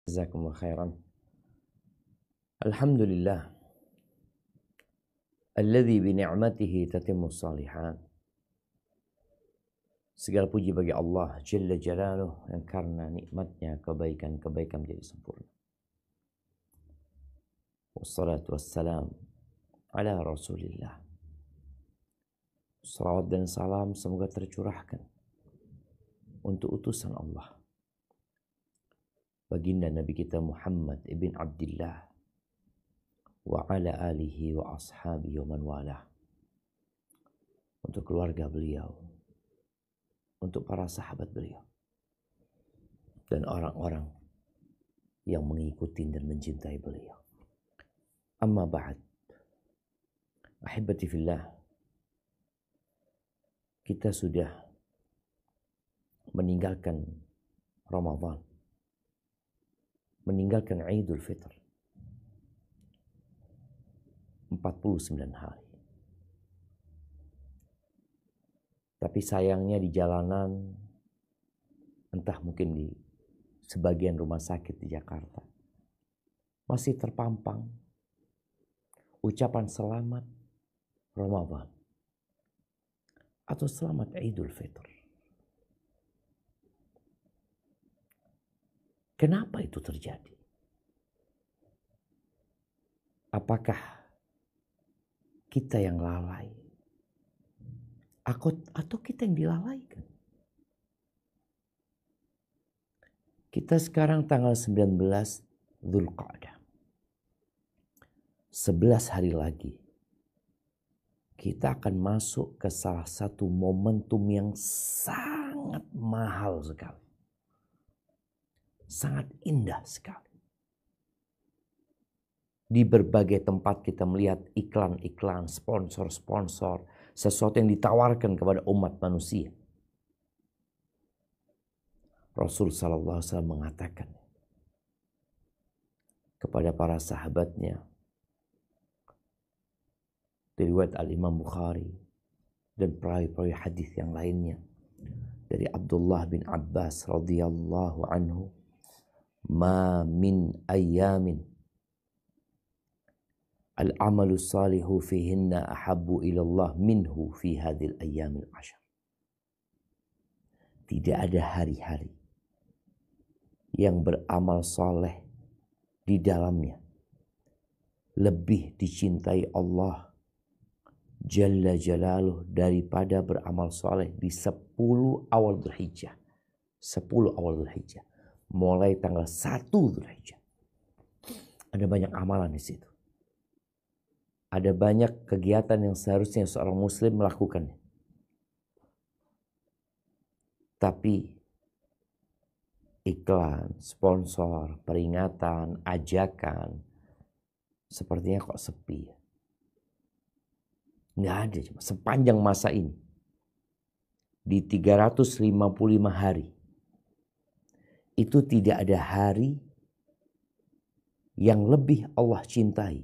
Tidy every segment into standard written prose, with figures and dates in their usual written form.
Jazakumullah khairan. Alhamdulillah alladzi bi ni'matihi tatimmus shalihat. Segala puji bagi Allah Jalla Jalaluh yang karena nikmatnya kebaikan-kebaikan menjadi sempurna. Wassalatu wassalam ala Rasulillah. Salawat dan salam semoga tercurahkan untuk utusan Allah, baginda Nabi kita Muhammad ibn Abdullah wa ala alihi wa ashabihi wa man walah, untuk keluarga beliau, untuk para sahabat beliau, dan orang-orang yang mengikuti dan mencintai beliau. Amma ba'd, ahibati fillah, kita sudah meninggalkan Ramadan, meninggalkan Idul Fitr 49 hari. Tapi sayangnya di jalanan, entah mungkin di sebagian rumah sakit di Jakarta, masih terpampang ucapan selamat Ramadan atau selamat Idul Fitr. Kenapa itu terjadi? Apakah kita yang lalai? Atau kita yang dilalaikan? Kita sekarang tanggal 19 Dzulqa'dah. 11 hari lagi kita akan masuk ke salah satu momentum yang sangat mahal sekali. Sangat indah sekali. Di berbagai tempat kita melihat iklan-iklan, sponsor-sponsor, sesuatu yang ditawarkan kepada umat manusia. Rasul sallallahu alaihi wasallam mengatakan kepada para sahabatnya, riwayat Al-Imam Bukhari dan perawi-perawi hadis yang lainnya dari Abdullah bin Abbas radhiyallahu anhu, ma min ayyamin al-amalu salihu fihinna ahabbu ilallah minhu fi hadhil ayyamil ashar. Tidak ada hari-hari yang beramal saleh di dalamnya lebih dicintai Allah Jalla Jalaluh daripada beramal saleh di 10 awal Dzulhijjah. 10 awal Dzulhijjah. Mulai tanggal 1 Dzulhijjah. Ada banyak amalan di situ. Ada banyak kegiatan yang seharusnya seorang muslim melakukannya. Tapi iklan, sponsor, peringatan, ajakan, sepertinya kok sepi. Nggak ada sepanjang masa ini. Di 355 hari. Itu tidak ada hari yang lebih Allah cintai,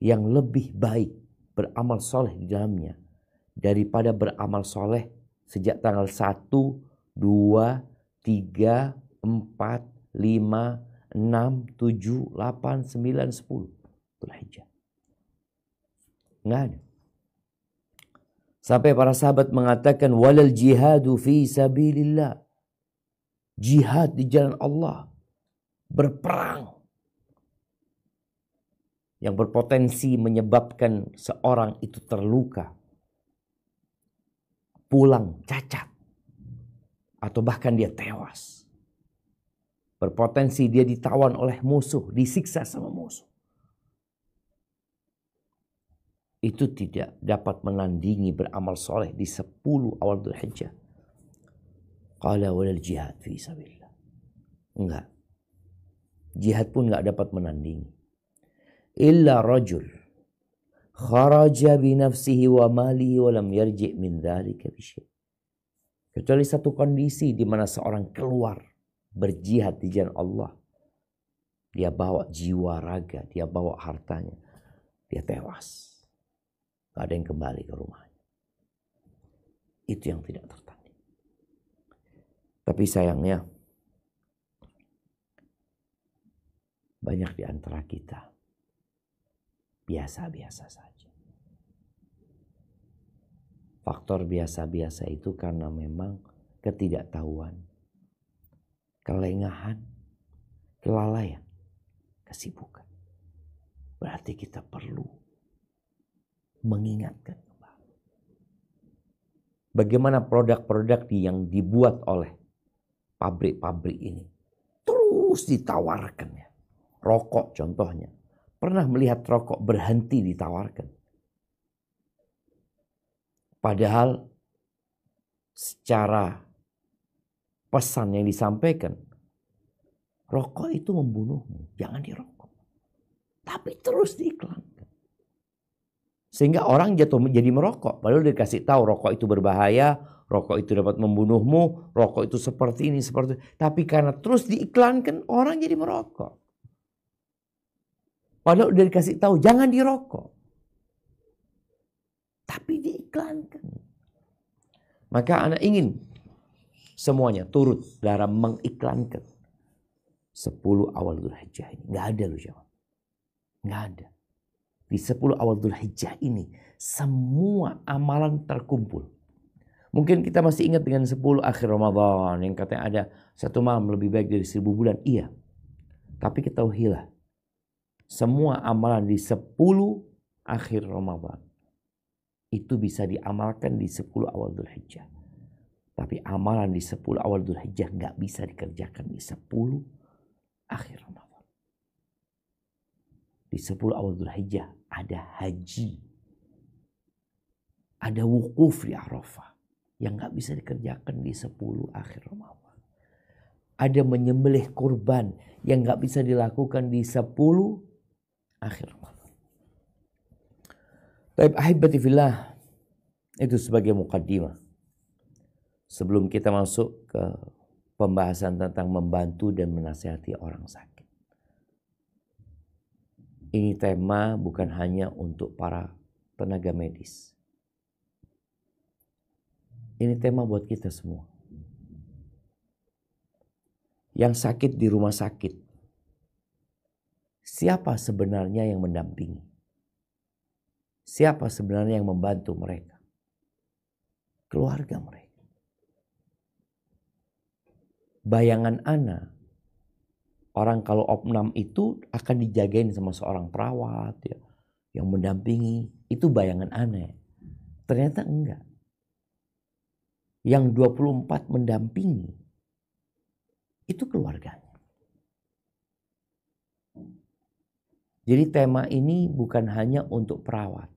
yang lebih baik beramal soleh di dalamnya daripada beramal soleh sejak tanggal 1, 2, 3, 4, 5, 6, 7, 8, 9, 10 Dzulhijjah. Nggak ada. Sampai para sahabat mengatakan walal jihadu fi sabilillah. Jihad di jalan Allah, berperang, yang berpotensi menyebabkan seorang itu terluka, pulang cacat, atau bahkan dia tewas. Berpotensi dia ditawan oleh musuh, disiksa sama musuh. Itu tidak dapat menandingi beramal soleh di 10 awal Dzulhijjah. Qala walal jihad fi sabilillah. Enggak. Jihad pun enggak dapat menandingi. Illa rajul kharaja bi nafsihi wa malihi wa lam yarji' min dzalika bi syai'. Kecuali satu kondisi di mana seorang keluar berjihad di jalan Allah. Dia bawa jiwa raga, dia bawa hartanya. Dia tewas. Gak ada yang kembali ke rumahnya. Itu yang tidak tertanding. Tapi sayangnya banyak di antara kita biasa-biasa saja. Faktor biasa-biasa itu karena memang ketidaktahuan, kelengahan, kelalaian, kesibukan. Berarti kita perlu mengingatkan kembali. Bagaimana produk-produk yang dibuat oleh pabrik-pabrik ini terus ditawarkan ya. Rokok contohnya. Pernah melihat rokok berhenti ditawarkan. Padahal secara pesan yang disampaikan, rokok itu membunuhmu, jangan dirokok. Tapi terus diiklankan. Sehingga orang jatuh menjadi merokok. Padahal dikasih tahu rokok itu berbahaya, rokok itu dapat membunuhmu, rokok itu seperti ini, seperti itu. Tapi karena terus diiklankan, orang jadi merokok. Padahal udah dikasih tahu jangan dirokok. Tapi diiklankan. Maka anak ingin semuanya turut dalam mengiklankan 10 awal Dzulhijjah ini. Gak ada loh jawab. Gak ada. Di 10 awal Dzulhijjah ini semua amalan terkumpul. Mungkin kita masih ingat dengan 10 akhir Ramadan yang katanya ada 1 malam lebih baik dari 1000 bulan. Iya. Tapi kita ketahuilah semua amalan di 10 akhir Ramadan itu bisa diamalkan di 10 awal Dzulhijjah. Tapi amalan di 10 awal Dzulhijjah gak bisa dikerjakan di 10 akhir Ramadan. Di 10 awal Dzulhijjah ada haji. Ada wukuf di Arafah yang gak bisa dikerjakan di 10 akhir Ramadan. Ada menyembelih kurban yang gak bisa dilakukan di 10 akhir Ramadan. Baik, ahibati fillah, itu sebagai mukaddimah. Sebelum kita masuk ke pembahasan tentang membantu dan menasihati orang sakit. Ini tema bukan hanya untuk para tenaga medis. Ini tema buat kita semua. Yang sakit di rumah sakit. Siapa sebenarnya yang mendampingi? Siapa sebenarnya yang membantu mereka? Keluarga mereka. Bayangan ana, orang kalau opnam itu akan dijagain sama seorang perawat ya, yang mendampingi. Itu bayangan ana. Ternyata enggak. Yang 24 mendampingi itu keluarganya. Jadi tema ini bukan hanya untuk perawat,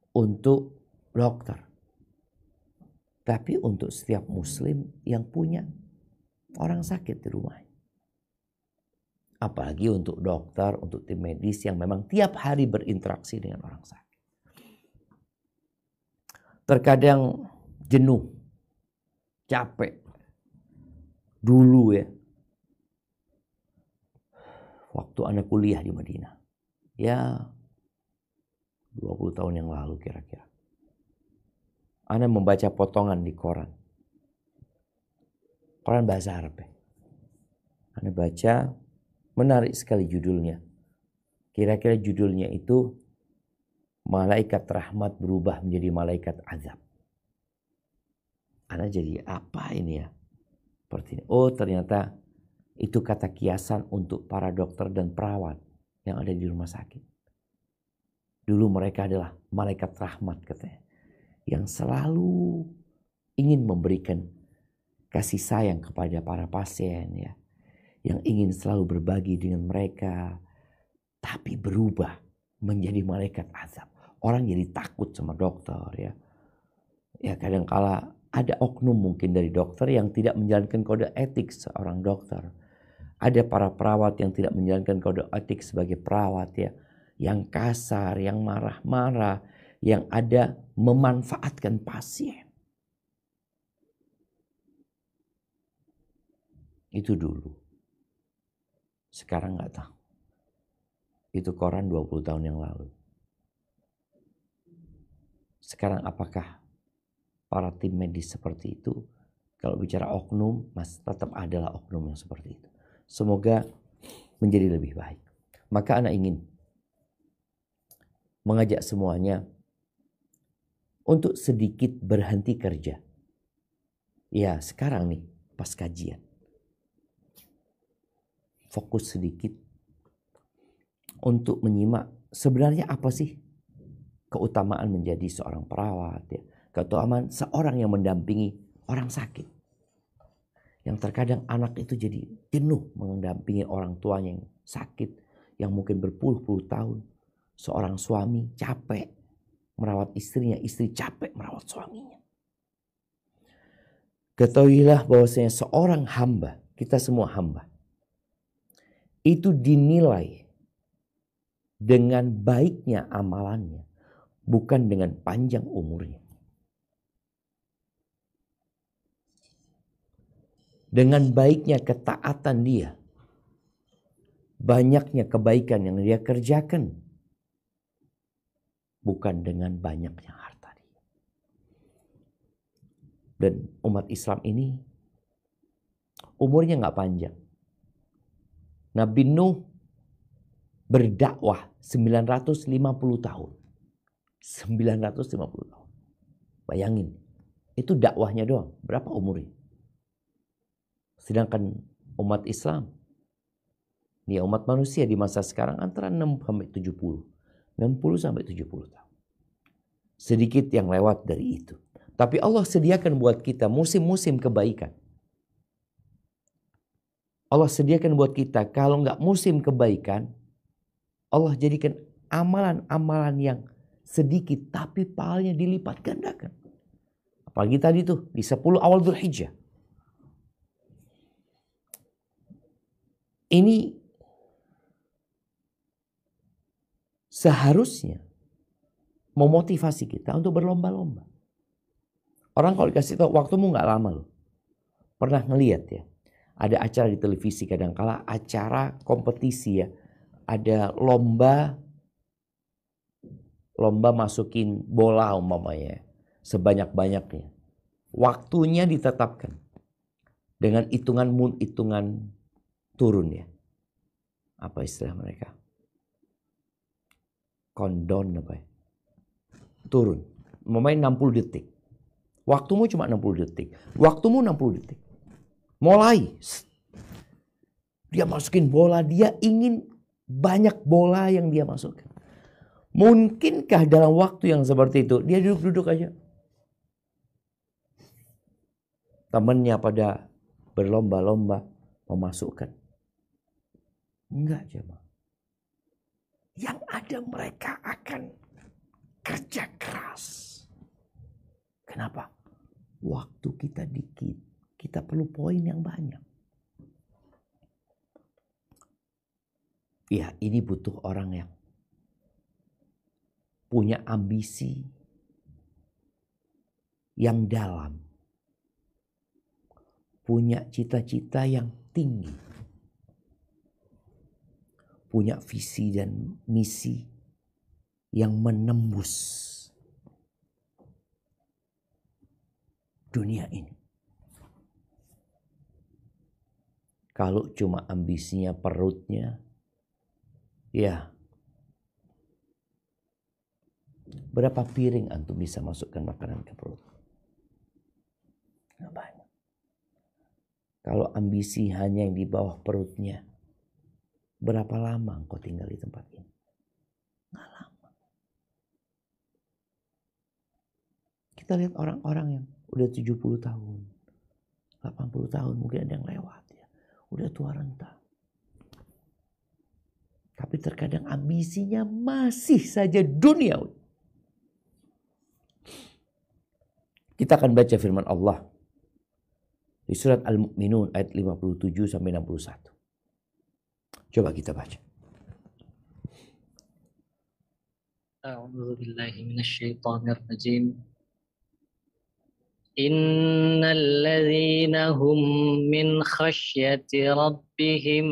untuk dokter, tapi untuk setiap muslim yang punya orang sakit di rumahnya. Apalagi untuk dokter, untuk tim medis yang memang tiap hari berinteraksi dengan orang sakit. Terkadang jenuh, capek. Dulu ya, waktu anak kuliah di Madinah. Ya 20 tahun yang lalu kira-kira. Ana membaca potongan di koran. Koran bahasa Arab ya. Ana baca, menarik sekali judulnya. Kira-kira judulnya itu malaikat rahmat berubah menjadi malaikat azab. Ana jadi apa ini ya? Seperti ini. Oh ternyata itu kata kiasan untuk para dokter dan perawat yang ada di rumah sakit. Dulu mereka adalah malaikat rahmat katanya. Yang selalu ingin memberikan kasih sayang kepada para pasien ya. Yang ingin selalu berbagi dengan mereka. Tapi berubah menjadi malaikat azab. Orang jadi takut sama dokter ya. Ya kadangkala ada oknum mungkin dari dokter yang tidak menjalankan kode etik seorang dokter. Ada para perawat yang tidak menjalankan kode etik sebagai perawat ya. Yang kasar, yang marah-marah, yang ada memanfaatkan pasien. Itu dulu. Sekarang nggak tahu. Itu koran 20 tahun yang lalu. Sekarang apakah para tim medis seperti itu? Kalau bicara oknum, mas tetap adalah oknum yang seperti itu. semoga menjadi lebih baik. Maka anak ingin mengajak semuanya untuk sedikit berhenti kerja. Ya, sekarang nih pas kajian. Fokus sedikit untuk menyimak sebenarnya apa sih keutamaan menjadi seorang perawat, ya. Keutamaan seorang yang mendampingi orang sakit. Yang terkadang anak itu jadi jenuh mendampingi orang tuanya yang sakit, yang mungkin berpuluh-puluh tahun. Seorang suami capek merawat istrinya, istri capek merawat suaminya. Ketahuilah bahwasanya seorang hamba, kita semua hamba, itu dinilai dengan baiknya amalannya, bukan dengan panjang umurnya. Dengan baiknya ketaatan dia, banyaknya kebaikan yang dia kerjakan, bukan dengan banyaknya harta dia. Dan umat Islam ini umurnya nggak panjang. Nabi Nuh berdakwah 950 tahun. 950 tahun. Bayangin, itu dakwahnya doang. Berapa umurnya? Sedangkan umat Islam, ya umat manusia di masa sekarang antara 6 sampai 70. 60 sampai 70 tahun. Sedikit yang lewat dari itu. Tapi Allah sediakan buat kita musim-musim kebaikan. Allah sediakan buat kita kalau nggak musim kebaikan, Allah jadikan amalan-amalan yang sedikit tapi pahalanya dilipat gandakan. Apalagi tadi tuh di 10 awal Dzulhijjah. Ini seharusnya memotivasi kita untuk berlomba-lomba. Orang kalau dikasih tahu waktumu nggak lama loh. Pernah ngelihat ya, ada acara di televisi kadangkala acara kompetisi ya, ada lomba masukin bola umpamanya sebanyak-banyaknya. Waktunya ditetapkan dengan hitungan turun ya. Apa istilah mereka? Countdown apa ya? Turun. Umpamanya 60 detik. Waktumu cuma 60 detik. Waktumu 60 detik. Mulai. Dia masukin bola. Dia ingin banyak bola yang dia masukkan. Mungkinkah dalam waktu yang seperti itu dia duduk-duduk aja? Temannya pada berlomba-lomba memasukkan. Enggak jemaah. Yang ada mereka akan kerja keras. Kenapa? Waktu kita dikit. Kita perlu poin yang banyak. Ya, ini butuh orang yang punya ambisi yang dalam. Punya cita-cita yang tinggi. Punya visi dan misi yang menembus dunia ini. Kalau cuma ambisinya perutnya, ya berapa piring antum bisa masukkan makanan ke perut? Nggak banyak. Kalau ambisi hanya yang di bawah perutnya, berapa lama engkau tinggal di tempat ini? Nggak lama. Kita lihat orang-orang yang udah 70 tahun, 80 tahun, mungkin ada yang lewat ya. Udah tua renta. Tapi terkadang ambisinya masih saja duniawi. Kita akan baca firman Allah di surat Al-Mu'minun ayat 57 sampai 61. Coba kita baca. A'udzu billahi minasyaitonir rajim. Innal ladzina hum min khasyati rabbihim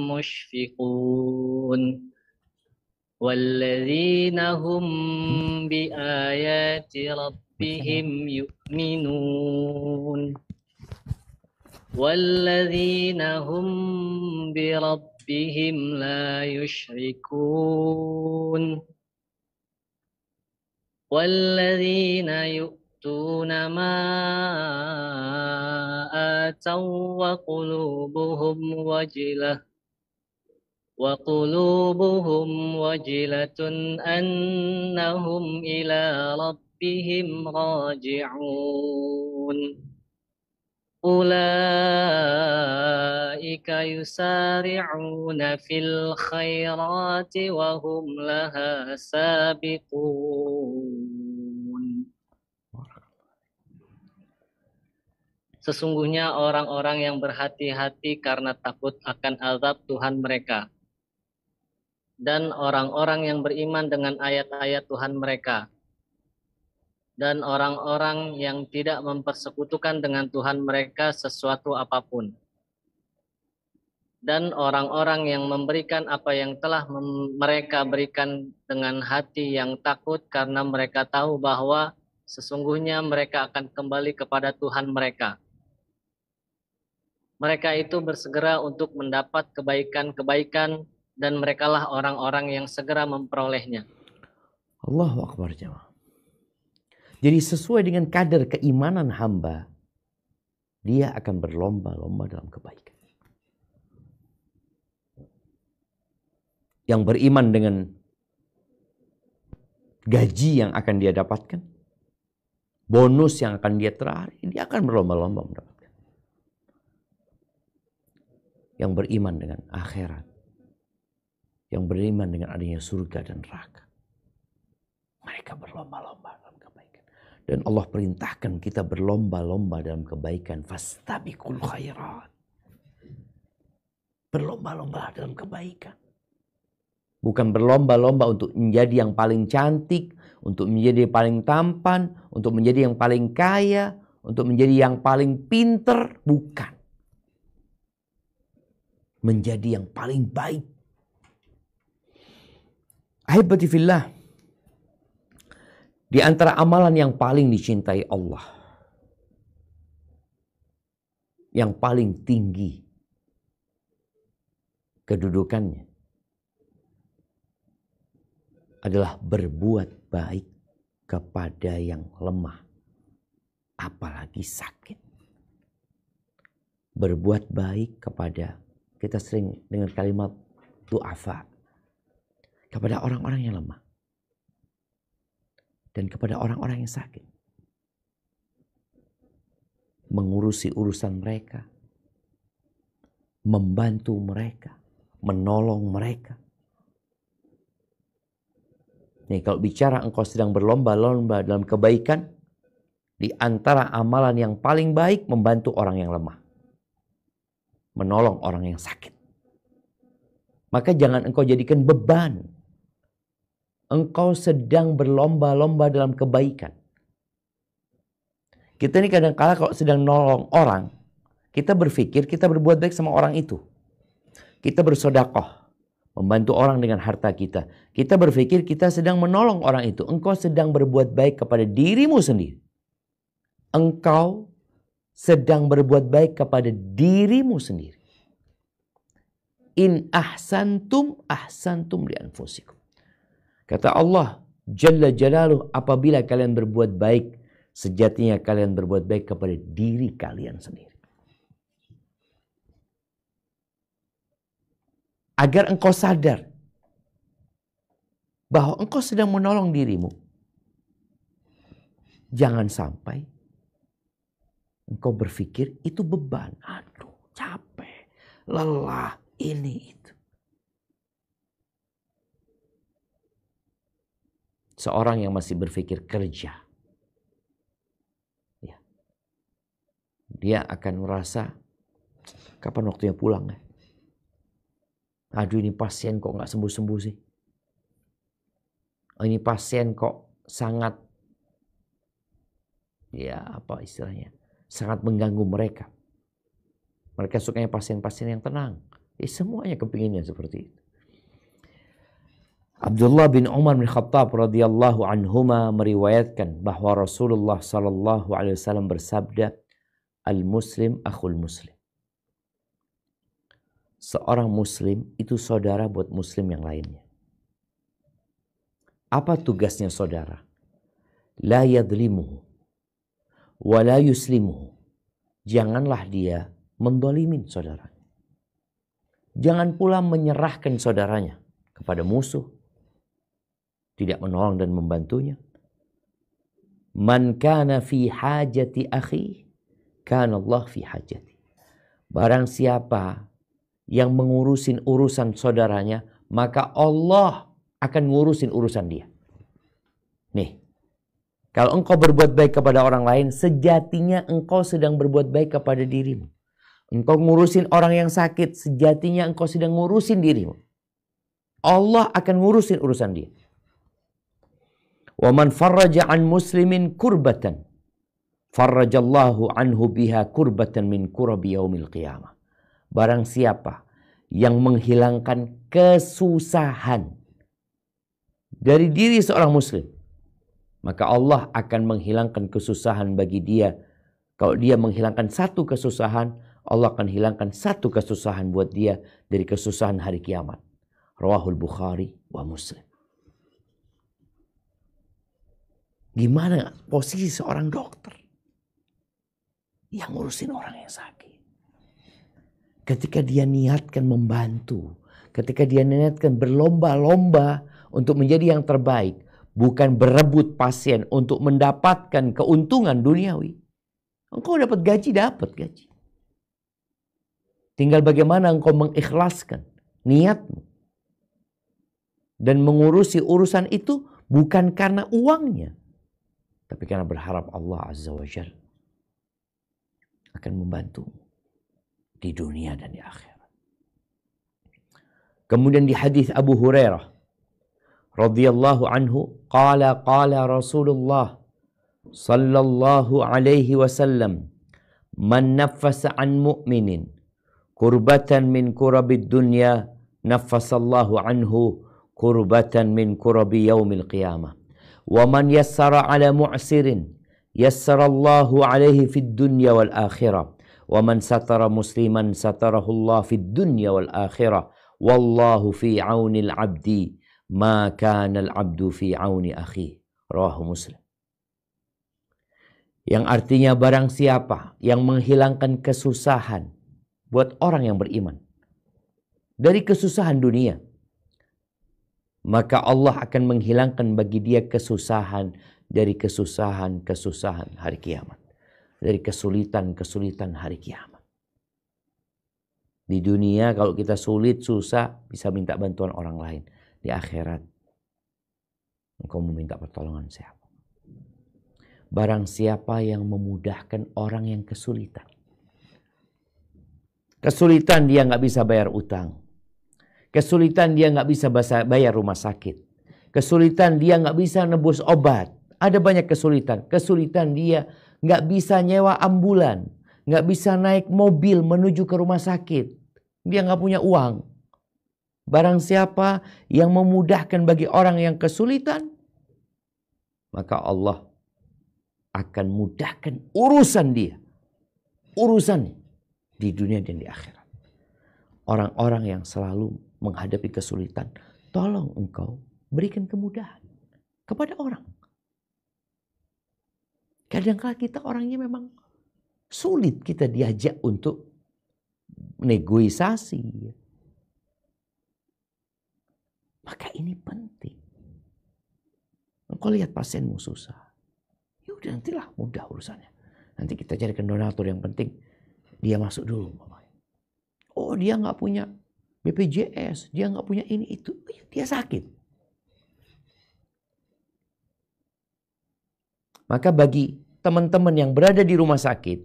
mushfiqun walladzina hum bi ayati rabbihim yu'minun. والذين هم بربهم لا يشركون والذين يؤتون ما آتوا وقلوبهم وجلة أنهم إلى ربهم راجعون أولئك يسارعون في الخيرات وهم لها سابقون. Sesungguhnya orang-orang yang berhati-hati karena takut akan azab Tuhan mereka, dan orang-orang yang beriman dengan ayat-ayat Tuhan mereka, dan orang-orang yang tidak mempersekutukan dengan Tuhan mereka sesuatu apapun, dan orang-orang yang memberikan apa yang telah mereka berikan dengan hati yang takut karena mereka tahu bahwa sesungguhnya mereka akan kembali kepada Tuhan mereka. Mereka itu bersegera untuk mendapat kebaikan-kebaikan dan merekalah orang-orang yang segera memperolehnya. Allahu Akbar jemaah. Jadi sesuai dengan kadar keimanan hamba, dia akan berlomba-lomba dalam kebaikan. Yang beriman dengan gaji yang akan dia dapatkan, bonus yang akan dia terari, dia akan berlomba-lomba mendapatkan. Yang beriman dengan akhirat, yang beriman dengan adanya surga dan neraka, mereka berlomba-lomba dalam kebaikan. Dan Allah perintahkan kita berlomba-lomba dalam kebaikan. Fastabiqul khairat. Berlomba-lomba dalam kebaikan. Bukan berlomba-lomba untuk menjadi yang paling cantik, untuk menjadi yang paling tampan, untuk menjadi yang paling kaya, untuk menjadi yang paling pinter. Bukan. Menjadi yang paling baik. Ahibati fillah. Di antara amalan yang paling dicintai Allah, yang paling tinggi kedudukannya, adalah berbuat baik kepada yang lemah, apalagi sakit. Berbuat baik kepada, kita sering dengar kalimat du'afa, kepada orang-orang yang lemah dan kepada orang-orang yang sakit. Mengurusi urusan mereka, membantu mereka, menolong mereka. Nih, kalau bicara engkau sedang berlomba-lomba dalam kebaikan, di antara amalan yang paling baik membantu orang yang lemah, menolong orang yang sakit. Maka jangan engkau jadikan beban. Engkau sedang berlomba-lomba dalam kebaikan. Kita ini kadang-kala kalau sedang nolong orang, kita berpikir kita berbuat baik sama orang itu. Kita bersedekah, membantu orang dengan harta kita. Kita berpikir kita sedang menolong orang itu. Engkau sedang berbuat baik kepada dirimu sendiri. Engkau sedang berbuat baik kepada dirimu sendiri. In ahsantum ahsantum li anfusikum. Kata Allah Jalla Jalaluh, apabila kalian berbuat baik, sejatinya kalian berbuat baik kepada diri kalian sendiri. Agar engkau sadar bahwa engkau sedang menolong dirimu. Jangan sampai engkau berpikir itu beban. Aduh, capek, lelah, ini itu. Seorang yang masih berpikir kerja, ya, dia akan merasa kapan waktunya pulang ya. Aduh, ini pasien kok nggak sembuh-sembuh sih. Ini pasien kok sangat, ya apa istilahnya, sangat mengganggu mereka. Mereka sukanya pasien-pasien yang tenang. Semuanya kepinginnya seperti itu. Abdullah bin Umar bin Khattab radhiyallahu anhuma meriwayatkan bahwa Rasulullah sallallahu alaihi wasallam bersabda, al-muslim akhul muslim. seorang muslim itu saudara buat muslim yang lainnya. Apa tugasnya saudara? La yadlimuhu wa la yuslimuhu. Janganlah dia mendolimin saudaranya. Jangan pula menyerahkan saudaranya kepada musuh. Tidak menolong dan membantunya. Man kana fi hajati akhi, kana Allah fi hajati. Barang siapa yang mengurusin urusan saudaranya, maka Allah akan ngurusin urusan dia. Nih, kalau engkau berbuat baik kepada orang lain, sejatinya engkau sedang berbuat baik kepada dirimu. Engkau ngurusin orang yang sakit, sejatinya engkau sedang ngurusin dirimu. Allah akan ngurusin urusan dia. Wa man farraja an muslimin kurbatan, farrajallahu anhu biha kurbatan min kurabi yaumil qiyamah. Barang siapa yang menghilangkan kesusahan dari diri seorang muslim, maka Allah akan menghilangkan kesusahan bagi dia. Kalau dia menghilangkan satu kesusahan, Allah akan hilangkan satu kesusahan buat dia dari kesusahan hari kiamat. Rawahul Bukhari wa Muslim. Gimana posisi seorang dokter yang ngurusin orang yang sakit? Ketika dia niatkan membantu, ketika dia niatkan berlomba-lomba untuk menjadi yang terbaik, bukan berebut pasien untuk mendapatkan keuntungan duniawi. Engkau dapat gaji. Tinggal bagaimana engkau mengikhlaskan niatmu. Dan mengurusi urusan itu bukan karena uangnya, tapi karena berharap Allah Azza wa Jalla akan membantu di dunia dan di akhirat. Kemudian di hadis Abu Hurairah radhiyallahu anhu, qala Rasulullah sallallahu alaihi wasallam, man naffasa an mu'minin kurbatan min kurabid dunya, naffasallahu anhu kurbatan min kurabi yaumil qiyamah. Wa man yassara ala mu'sirin yassarallahu alaihi fid dunya wal akhirah. Wa man satara musliman satarahullah fid dunya wal akhirah. Wallahu fi aunil abdi ma kana al-abdu fi auni akhi. Rawahu Muslim. Yang artinya barang siapa yang menghilangkan kesusahan buat orang yang beriman dari kesusahan dunia, maka Allah akan menghilangkan bagi dia kesusahan dari kesusahan hari kiamat. Dari kesulitan hari kiamat. Di dunia kalau kita sulit, susah, bisa minta bantuan orang lain. Di akhirat, engkau meminta pertolongan siapa? Barang siapa yang memudahkan orang yang kesulitan. Kesulitan dia nggak bisa bayar utang. Kesulitan dia nggak bisa bayar rumah sakit. Kesulitan dia nggak bisa nebus obat. Ada banyak kesulitan. Kesulitan dia nggak bisa nyewa ambulan. Nggak bisa naik mobil menuju ke rumah sakit. Dia nggak punya uang. Barang siapa yang memudahkan bagi orang yang kesulitan, maka Allah akan mudahkan urusan dia. Urusannya di dunia dan di akhirat. Orang-orang yang selalu menghadapi kesulitan, tolong engkau berikan kemudahan kepada orang. Kadang-kadang kita orangnya memang sulit kita diajak untuk negosiasi. Maka ini penting. Engkau lihat pasienmu susah, ya udah nantilah mudah urusannya. Nanti kita carikan donatur, yang penting dia masuk dulu. Oh dia nggak punya BPJS, dia nggak punya ini itu, dia sakit. Maka bagi teman-teman yang berada di rumah sakit,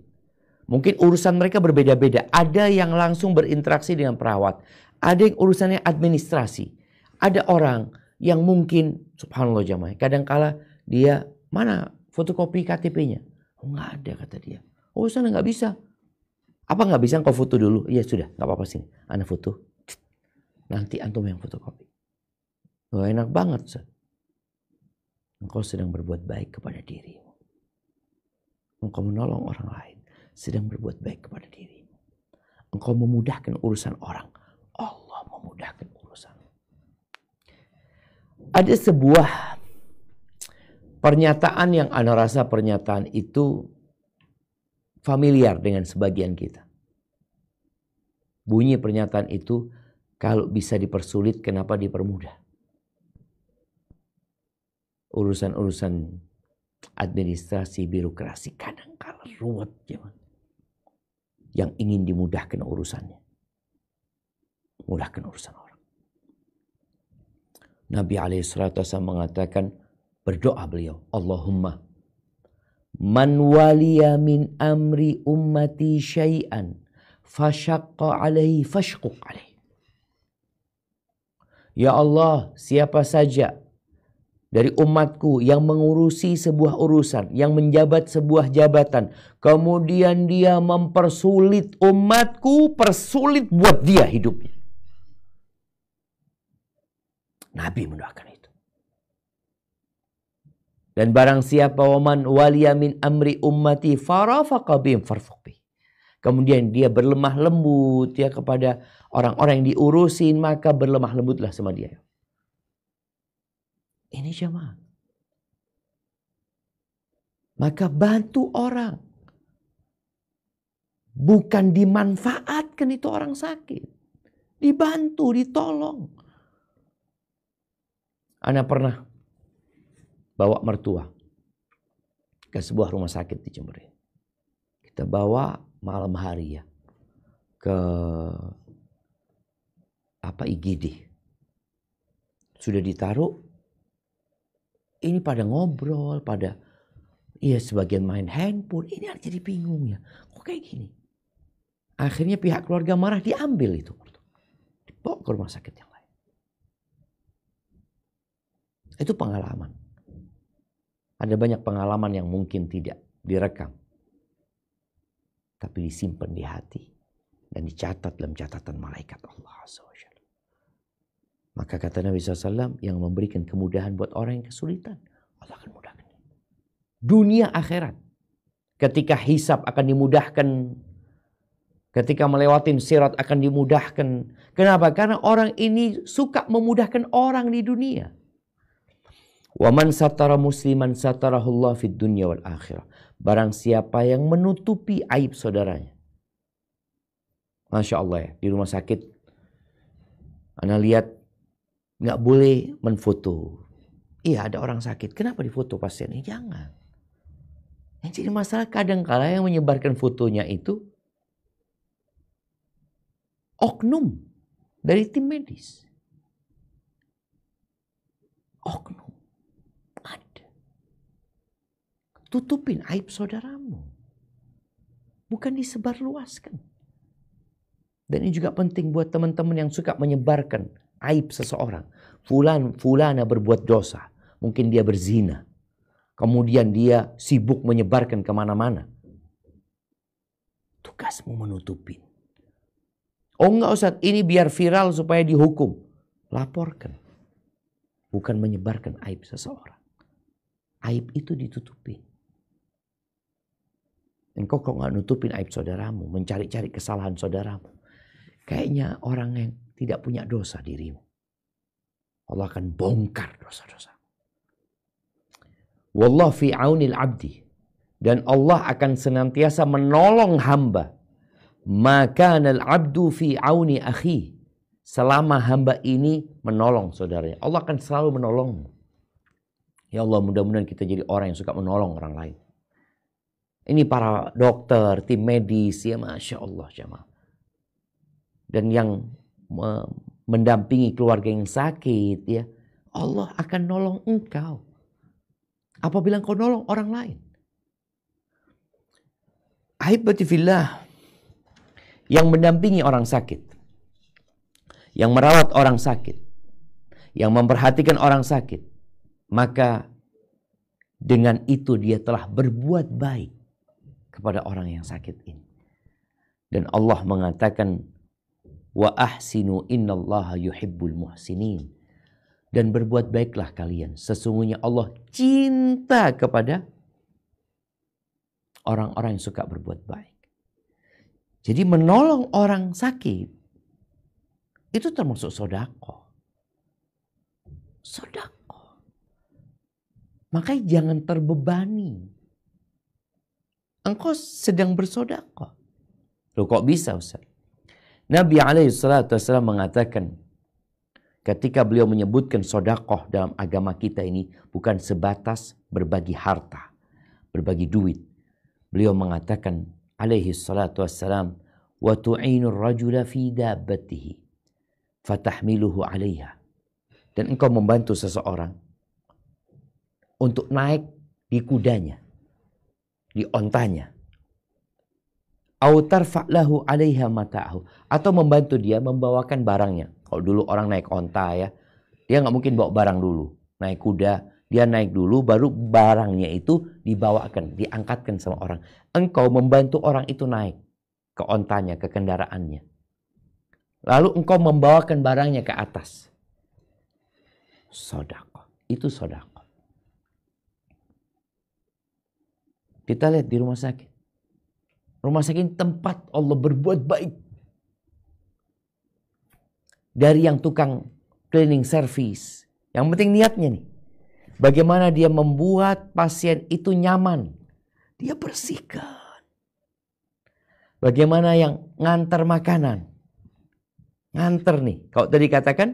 mungkin urusan mereka berbeda-beda. Ada yang langsung berinteraksi dengan perawat, ada yang urusannya administrasi. Ada orang yang mungkin, subhanallah jamaah, kadangkala dia, mana fotokopi KTP-nya? Oh nggak ada kata dia. Oh sana nggak bisa. Apa nggak bisa engkau foto dulu? Iya sudah, nggak apa-apa sini. Ana foto. Nanti antum yang fotokopi. Oh, enak banget. Ustaz. Engkau sedang berbuat baik kepada dirimu. Engkau menolong orang lain, sedang berbuat baik kepada dirimu. Engkau memudahkan urusan orang. Ada sebuah pernyataan yang ana rasa pernyataan itu familiar dengan sebagian kita. Bunyi pernyataan itu, kalau bisa dipersulit kenapa dipermudah? Urusan-urusan administrasi, birokrasi kadang-kala ruwet zaman. Yang ingin dimudahkan urusannya. Mudahkan urusan orang. Nabi alaihissalatu wassalam mengatakan, berdoa beliau, Allahumma man waliya min amri ummati syai'an fashaqqa alaihi fashquq alaihi. Ya Allah, siapa saja dari umatku yang mengurusi sebuah urusan, yang menjabat sebuah jabatan, kemudian dia mempersulit umatku, persulit buat dia hidupnya. Nabi mendoakan itu. Dan barang siapa waman waliya min amri ummati farafaqa bihim farfuq bih. Kemudian dia berlemah lembut ya kepada orang-orang yang diurusin, maka berlemah lembutlah sama dia. Ini jamaah. Maka bantu orang. Bukan dimanfaatkan itu orang sakit. Dibantu, ditolong. Ana pernah bawa mertua ke sebuah rumah sakit di Jember. Kita bawa malam hari ya ke IGD. Sudah ditaruh. Ini pada ngobrol, pada sebagian main handphone. Ini jadi bingung ya. Kok kayak gini? Akhirnya pihak keluarga marah, diambil itu. Dibawa ke rumah sakit yang lain. Itu pengalaman. Ada banyak pengalaman yang mungkin tidak direkam. Tapi disimpan di hati. Dan dicatat dalam catatan malaikat Allah SWT. Maka kata Nabi SAW, yang memberikan kemudahan buat orang yang kesulitan, Allah akan mudahkan. Dunia akhirat. Ketika hisab akan dimudahkan. Ketika melewatin sirat akan dimudahkan. Kenapa? Karena orang ini suka memudahkan orang di dunia. Wa man satara musliman satarahullah fid dunya wal akhirah. Barang siapa yang menutupi aib saudaranya. Masya Allah ya, di rumah sakit. Ana lihat nggak boleh menfoto. Iya, ada orang sakit. Kenapa difoto pasien ini? Jangan. Yang jadi masalah kadang-kala yang menyebarkan fotonya itu oknum dari tim medis. Oknum. Ada. Tutupin aib saudaramu. Bukan disebarluaskan. Dan ini juga penting buat teman-teman yang suka menyebarkan aib seseorang. Fulana berbuat dosa. Mungkin dia berzina. Kemudian dia sibuk menyebarkan kemana-mana. Tugasmu menutupin. Oh enggak Ustaz, ini biar viral supaya dihukum. Laporkan. Bukan menyebarkan aib seseorang. Aib itu ditutupin. Engkau kok nggak nutupin aib saudaramu, mencari-cari kesalahan saudaramu. Kayaknya orang yang tidak punya dosa dirimu. Allah akan bongkar dosa-dosa. Wallahu fi aunil abdi. Dan Allah akan senantiasa menolong hamba. Maka al abdu fi auni akhi. Selama hamba ini menolong saudaranya. Allah akan selalu menolongmu. Ya Allah, mudah-mudahan kita jadi orang yang suka menolong orang lain. Ini para dokter, tim medis, ya Masya Allah jamaah. Dan yang mendampingi keluarga yang sakit, ya Allah akan nolong engkau. Apabila engkau nolong orang lain. Ahibati fillah, yang mendampingi orang sakit, yang merawat orang sakit, yang memperhatikan orang sakit, maka dengan itu dia telah berbuat baik kepada orang yang sakit ini. Dan Allah mengatakan, wa ahsinu innallaha yuhibbul muhsinin. Dan berbuat baiklah kalian. Sesungguhnya Allah cinta kepada orang-orang yang suka berbuat baik. Jadi menolong orang sakit itu termasuk sedekah. Sedekah. Makanya jangan terbebani. Engkau sedang bersedekah. Loh kok bisa Ustaz? Nabi SAW mengatakan ketika beliau menyebutkan sedekah dalam agama kita ini bukan sebatas berbagi harta, berbagi duit. Beliau mengatakan alaihi salatu wassalam, wa tu'inur rajula fi dabbatihi fatahmiluhu 'alaiha. Dan engkau membantu seseorang untuk naik di kudanya, di ontanya. Au tarfa' lahu 'alaiha mata'ahu, atau membantu dia membawakan barangnya. Kalau dulu orang naik onta ya, dia nggak mungkin bawa barang dulu. Naik kuda, dia naik dulu baru barangnya itu dibawakan, diangkatkan sama orang. Engkau membantu orang itu naik ke ontanya, ke kendaraannya. Lalu engkau membawakan barangnya ke atas. Sedekah, itu sedekah. Kita lihat di rumah sakit. Rumah sakit tempat Allah berbuat baik. Dari yang tukang cleaning service. Yang penting niatnya nih. Bagaimana dia membuat pasien itu nyaman. Dia bersihkan. Bagaimana yang ngantar makanan. Ngantar nih. Kalau tadi katakan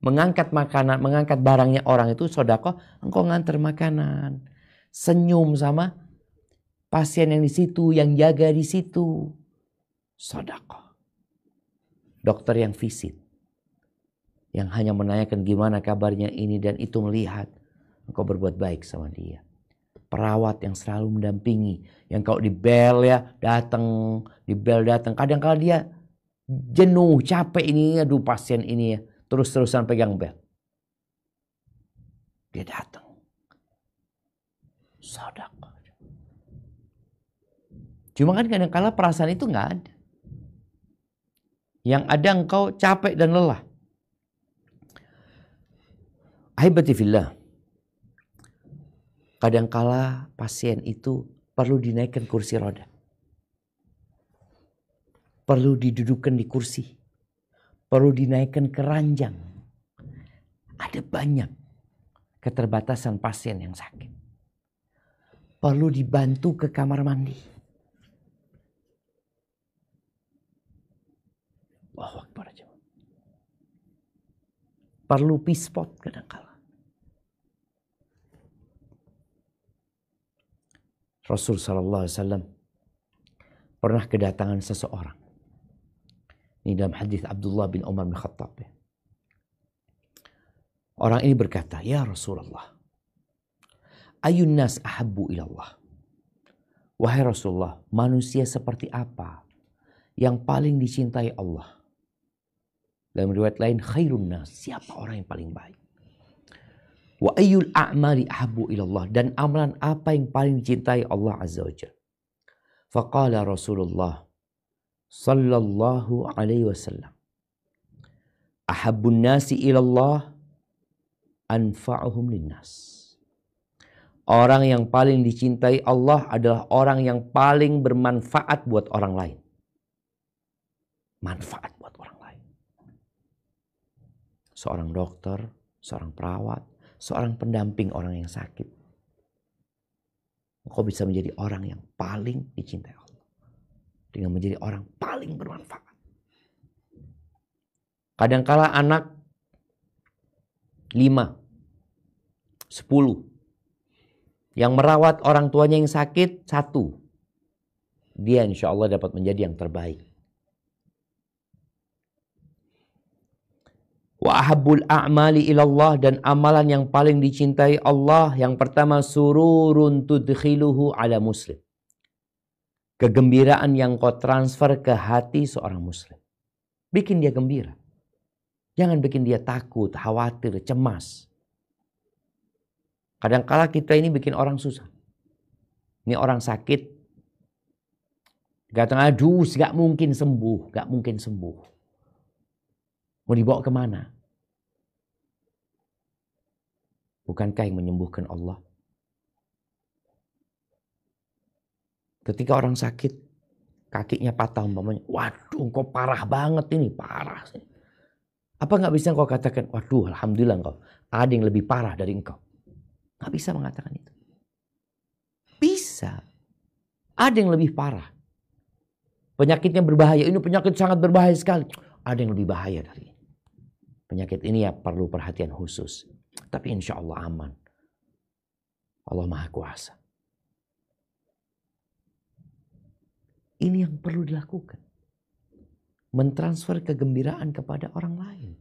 mengangkat makanan, mengangkat barangnya orang itu sedekah, engkau ngantar makanan. Senyum sama pasien yang di situ, yang jaga di situ. Sedekah. Dokter yang visit. Yang hanya menanyakan gimana kabarnya ini dan itu, melihat engkau berbuat baik sama dia. Perawat yang selalu mendampingi. Yang kalau di bel ya datang, di bel datang. Kadang-kadang dia jenuh, capek ini, aduh pasien ini ya. Terus-terusan pegang bel. Dia datang. Sedekah. Cuma kan kadang-kadang perasaan itu nggak ada. Yang ada engkau capek dan lelah. Ahibati fillah. Kadangkala pasien itu perlu dinaikkan kursi roda. Perlu didudukkan di kursi. Perlu dinaikkan ke ranjang. Ada banyak keterbatasan pasien yang sakit. Perlu dibantu ke kamar mandi. Allahu Akbar aja. Perlu pispot kadangkala. Rasul sallallahu alaihi wasallam pernah kedatangan seseorang. Ini dalam hadis Abdullah bin Umar bin Khattab. Orang ini berkata, "Ya Rasulullah, ayun nas ahabbu ilallah." Wahai Rasulullah, manusia seperti apa yang paling dicintai Allah? Dalam riwayat lain, khairun nas, siapa orang yang paling baik? Wa ayyul a'mali ahabbu ilallah, dan amalan apa yang paling dicintai Allah Azza wa Jalla? Faqala Rasulullah sallallahu alaihi wasallam, ahabbun nasi ilallah anfa'uhum linnas. Orang yang paling dicintai Allah adalah orang yang paling bermanfaat buat orang lain. Manfaat buat orang lain. Seorang dokter, seorang perawat, seorang pendamping orang yang sakit. Engkau bisa menjadi orang yang paling dicintai Allah. Dengan menjadi orang paling bermanfaat. Kadangkala anak 5, 10. Yang merawat orang tuanya yang sakit 1. Dia insya Allah dapat menjadi yang terbaik. Wa ahabbul a'mali ilallah, dan amalan yang paling dicintai Allah yang pertama, sururun tudkhiluhu ala muslim. Kegembiraan yang kau transfer ke hati seorang muslim. Bikin dia gembira. Jangan bikin dia takut, khawatir, cemas. Kadangkala kita ini bikin orang susah. Ini orang sakit. Katakan, aduh gak mungkin sembuh, gak mungkin sembuh. Mau dibawa kemana? Bukankah yang menyembuhkan Allah? Ketika orang sakit, kakinya patah umpamanya, waduh kok parah banget ini, parah. Apa gak bisa engkau katakan, waduh alhamdulillah engkau, ada yang lebih parah dari engkau. Nggak bisa mengatakan itu. Bisa. Ada yang lebih parah. Penyakitnya berbahaya. Ini penyakit sangat berbahaya sekali. Ada yang lebih bahaya dari ini. Penyakit ini ya perlu perhatian khusus. Tapi insya Allah aman. Allah Maha Kuasa. Ini yang perlu dilakukan. Mentransfer kegembiraan kepada orang lain.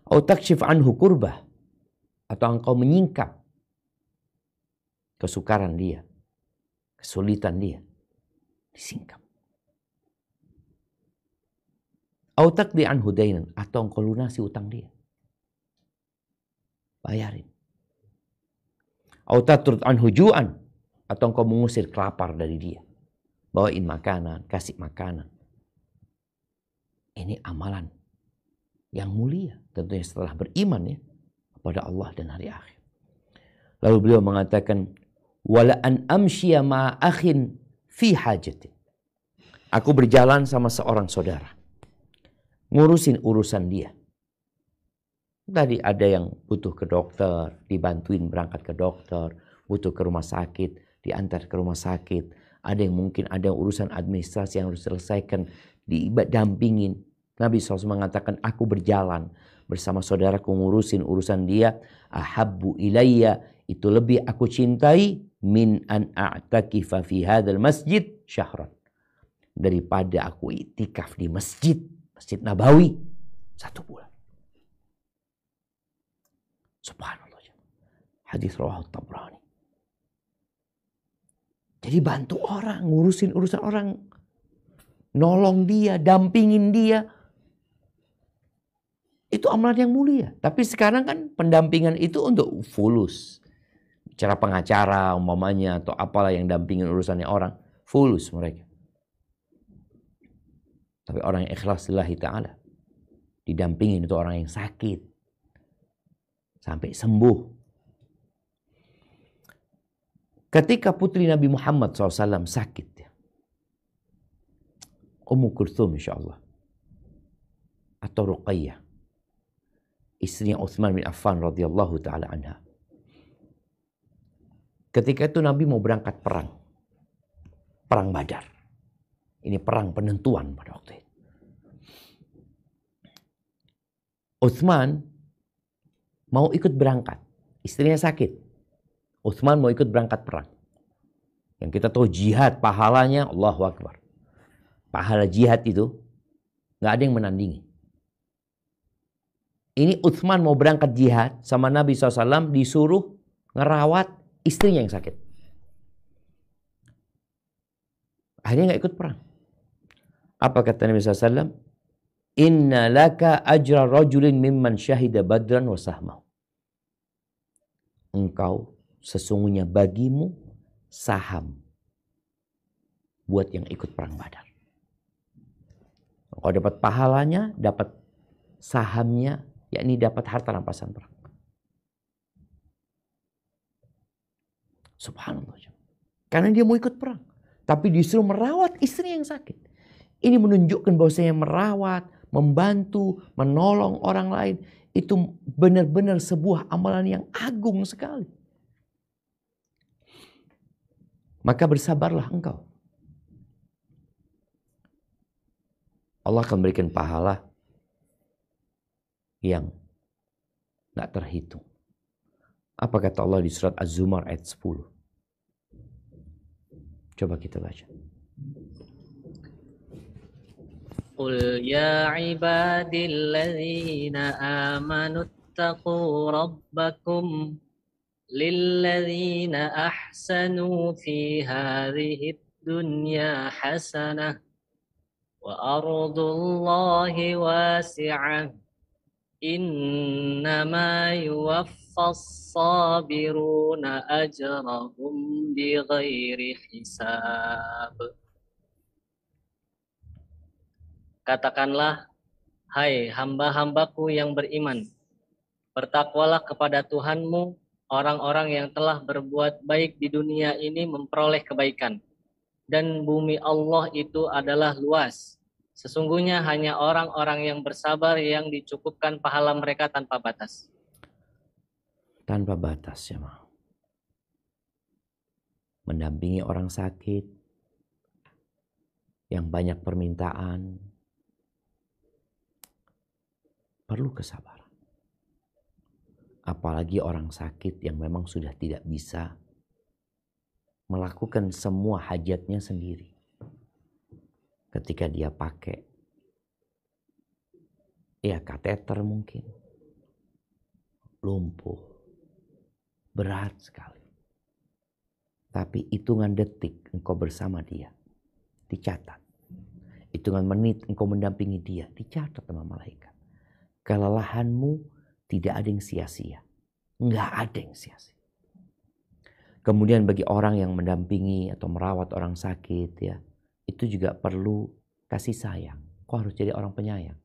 Atau takshif anhu kurbah. Atau engkau menyingkap kesukaran dia. Kesulitan dia. Disingkap. Atau taqdi anhu dainan. Atau engkau lunasi utang dia. Bayarin. Atau tatrud anhu ju'an. Atau engkau mengusir kelapar dari dia. Bawain makanan, kasih makanan. Ini amalan yang mulia. Tentunya setelah beriman ya kepada Allah dan hari akhir. Lalu beliau mengatakan, wala an amshiya ma'a akhin fi hajatin. Aku berjalan sama seorang saudara. Ngurusin urusan dia. Tadi ada yang butuh ke dokter, dibantuin berangkat ke dokter, butuh ke rumah sakit, diantar ke rumah sakit. Ada yang mungkin ada urusan administrasi yang harus diselesaikan, didampingin. Nabi SAW mengatakan, aku berjalan bersama saudaraku ngurusin urusan dia. Ahabbu ilayya, itu lebih aku cintai, min an a'takifa fi hadzal masjid syahran. Daripada aku iktikaf di masjid Nabawi 1 bulan. Subhanallah. Hadis rawahu Tabrani. Jadi bantu orang, ngurusin urusan orang. Nolong dia, dampingin dia. Itu amalan yang mulia. Tapi sekarang kan pendampingan itu untuk fulus. Cara pengacara umpamanya atau apalah yang dampingin urusannya orang. Fulus mereka. Tapi orang yang ikhlas lillahi ta'ala. Didampingin itu orang yang sakit. Sampai sembuh. Ketika putri Nabi Muhammad SAW sakit. Ummu Kulthum insyaAllah. Atau Ruqayyah. Istrinya Utsman bin Affan radhiyallahu ta'ala anha. Ketika itu Nabi mau berangkat perang. Perang Badar. Ini perang penentuan pada waktu itu. Utsman mau ikut berangkat. Istrinya sakit. Utsman mau ikut berangkat perang. Yang kita tahu jihad pahalanya Allahu Akbar. Pahala jihad itu nggak ada yang menandingi. Ini Utsman mau berangkat jihad sama Nabi SAW disuruh ngerawat istrinya yang sakit. Akhirnya nggak ikut perang. Apa kata Nabi SAW? Inna laka ajra rajulin mimman syahida badran wa sahmahu. Engkau sesungguhnya bagimu saham buat yang ikut perang Badar. Engkau dapat pahalanya, dapat sahamnya, yakni dapat harta rampasan perang. Subhanallah. Karena dia mau ikut perang. Tapi disuruh merawat istri yang sakit. Ini menunjukkan bahwasanya merawat, membantu, menolong orang lain. Itu benar-benar sebuah amalan yang agung sekali. Maka bersabarlah engkau. Allah akan berikan pahala yang tidak terhitung. Apa kata Allah di surat Az-Zumar ayat 10? Coba kita baca. Qul ya ibadilladzina amanu ittaqu rabbakum lilladzina ahsanu fi hadhihi dunya hasanah wa ardullahi wasi'ah innama yuwaffas sabiruna ajrahum bighairi hisab. Katakanlah, hai hamba-hambaku yang beriman, bertakwalah kepada Tuhanmu. Orang-orang yang telah berbuat baik di dunia ini memperoleh kebaikan. Dan bumi Allah itu adalah luas. Sesungguhnya hanya orang-orang yang bersabar yang dicukupkan pahala mereka tanpa batas. tanpa batas ya, mendampingi orang sakit yang banyak permintaan, perlu kesabaran. Apalagi orang sakit yang memang sudah tidak bisa melakukan semua hajatnya sendiri. Ketika dia pakai kateter mungkin, lumpuh, berat sekali. Tapi hitungan detik engkau bersama dia, dicatat. Hitungan menit engkau mendampingi dia, dicatat sama malaikat. Kelelahanmu tidak ada yang sia-sia. Enggak ada yang sia-sia. Kemudian bagi orang yang mendampingi atau merawat orang sakit ya, itu juga perlu kasih sayang. Kau harus jadi orang penyayang.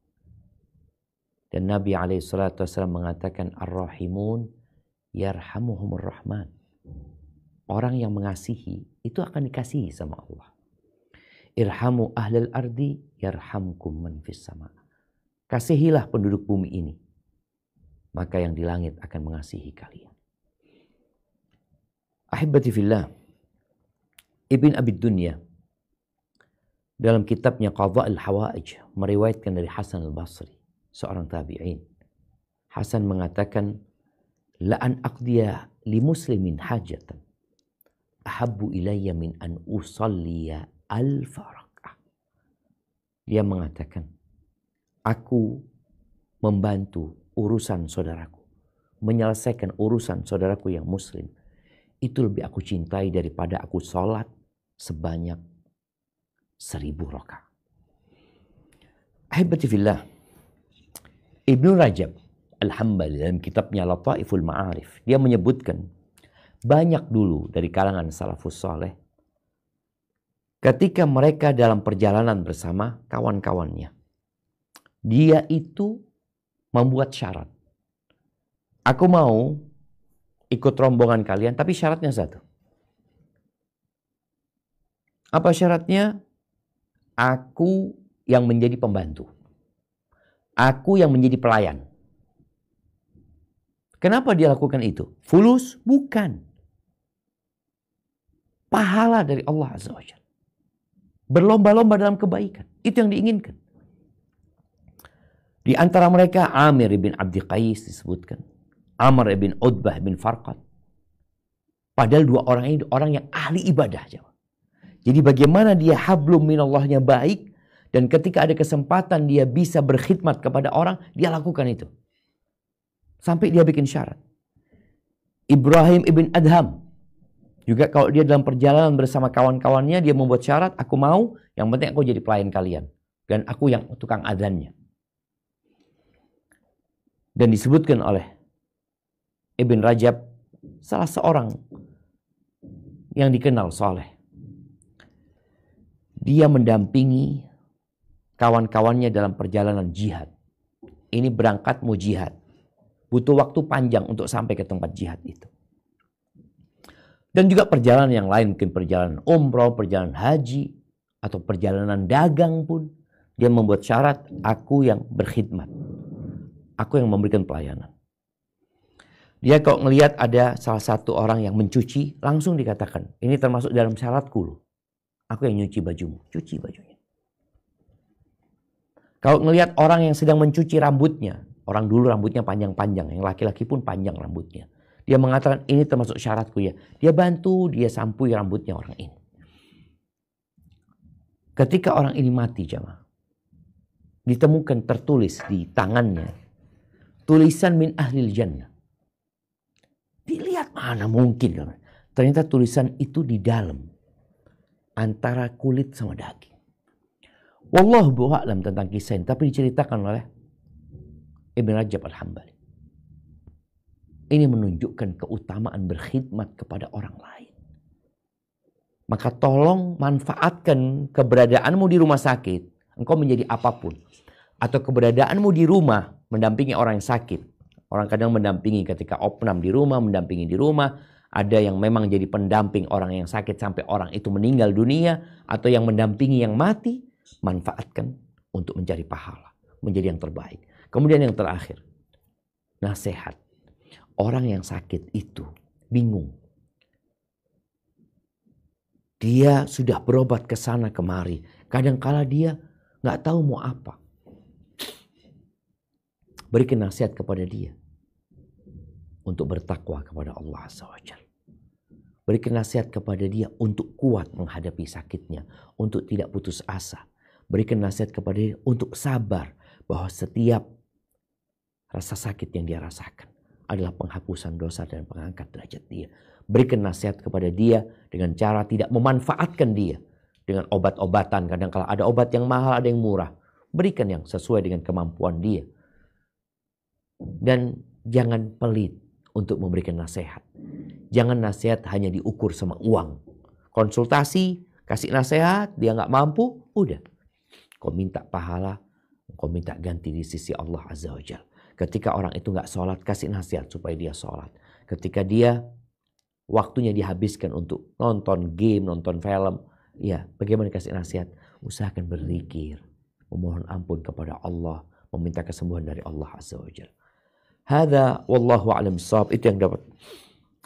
Dan Nabi SAW mengatakan ar-rahimun yarhamuhumur rahman. Orang yang mengasihi itu akan dikasihi sama Allah. Irhamu ahlal ardi yarhamkum man fis sama. Kasihilah penduduk bumi ini, maka yang di langit akan mengasihi kalian. Ahibati fillah, Ibn Abi Dunya dalam kitabnya Qadha al-Hawaij meriwayatkan dari Hasan al-Basri, seorang tabi'in. Hasan mengatakan, la an aqdiya li muslimin hajatan ahabbu ilayya min an usalliya alfa rak'ah. Dia mengatakan, aku membantu urusan saudaraku, menyelesaikan urusan saudaraku yang muslim, itu lebih aku cintai daripada aku sholat sebanyak 1000 rakaat. Ahibati fillah, Ibnu Rajab Al-Hambali dalam kitabnya Lataiful Ma'arif, dia menyebutkan banyak dulu dari kalangan salafus saleh ketika mereka dalam perjalanan bersama kawan-kawannya, dia itu membuat syarat. Aku mau ikut rombongan kalian, tapi syaratnya satu. Apa syaratnya? Aku yang menjadi pembantu. Aku yang menjadi pelayan. Kenapa dia lakukan itu? Fulus? Bukan. Pahala dari Allah Azza wa Jalla. Berlomba-lomba dalam kebaikan. Itu yang diinginkan. Di antara mereka Amir bin Abdi Qais disebutkan. Amr bin Utbah bin Farqad. Padahal dua orang ini orang yang ahli ibadah. Jadi bagaimana dia hablum minallahnya baik. Dan ketika ada kesempatan dia bisa berkhidmat kepada orang, dia lakukan itu. Sampai dia bikin syarat. Ibrahim ibn Adham. Juga kalau dia dalam perjalanan bersama kawan-kawannya, dia membuat syarat, aku mau, yang penting aku jadi pelayan kalian. Dan aku yang tukang adzannya. Dan disebutkan oleh Ibn Rajab, salah seorang yang dikenal saleh. Dia mendampingi kawan-kawannya dalam perjalanan jihad. Ini berangkat mau jihad. Butuh waktu panjang untuk sampai ke tempat jihad itu. Dan juga perjalanan yang lain, mungkin perjalanan umroh, perjalanan haji, atau perjalanan dagang pun. Dia membuat syarat, aku yang berkhidmat. Aku yang memberikan pelayanan. Dia kalau ngelihat ada salah satu orang yang mencuci, langsung dikatakan, ini termasuk dalam syaratku loh. Aku yang nyuci bajumu, cuci bajunya. Kalau ngelihat orang yang sedang mencuci rambutnya, orang dulu rambutnya panjang-panjang, yang laki-laki pun panjang rambutnya. Dia mengatakan ini termasuk syaratku ya. Dia bantu, dia sampui rambutnya orang ini. Ketika orang ini mati jamaah, ditemukan tertulis di tangannya tulisan min ahlil jannah. Dilihat mana mungkin. Ternyata tulisan itu di dalam. Antara kulit sama daging. Wallahu a'lam tentang kisah ini. Tapi diceritakan oleh Ibn Rajab Al-Hambali. Ini menunjukkan keutamaan berkhidmat kepada orang lain. Maka tolong manfaatkan keberadaanmu di rumah sakit. Engkau menjadi apapun. Atau keberadaanmu di rumah mendampingi orang yang sakit. Orang kadang mendampingi ketika opnam di rumah, mendampingi di rumah. Ada yang memang jadi pendamping orang yang sakit sampai orang itu meninggal dunia. Atau yang mendampingi yang mati. Manfaatkan untuk mencari pahala. Menjadi yang terbaik. Kemudian yang terakhir. Nasihat. Orang yang sakit itu bingung. Dia sudah berobat ke sana kemari. Kadangkala dia nggak tahu mau apa. Berikan nasihat kepada dia untuk bertakwa kepada Allah Azza wa Jalla. Berikan nasihat kepada dia untuk kuat menghadapi sakitnya, untuk tidak putus asa. Berikan nasihat kepada dia untuk sabar bahwa setiap rasa sakit yang dia rasakan adalah penghapusan dosa dan pengangkat derajat dia. Berikan nasihat kepada dia dengan cara tidak memanfaatkan dia dengan obat-obatan. Kadang-kala ada obat yang mahal, ada yang murah. Berikan yang sesuai dengan kemampuan dia. Dan jangan pelit untuk memberikan nasihat. Jangan nasihat hanya diukur sama uang. Konsultasi, kasih nasihat, dia nggak mampu, udah. Kau minta pahala, kau minta ganti di sisi Allah Azza wa Jalla. Ketika orang itu nggak sholat, kasih nasihat supaya dia sholat. Ketika dia waktunya dihabiskan untuk nonton game, nonton film, ya bagaimana kasih nasihat? Usahakan berzikir, memohon ampun kepada Allah, meminta kesembuhan dari Allah Azza wa Jalla. Hadza wallahu a'lam bishawab. Itu yang dapat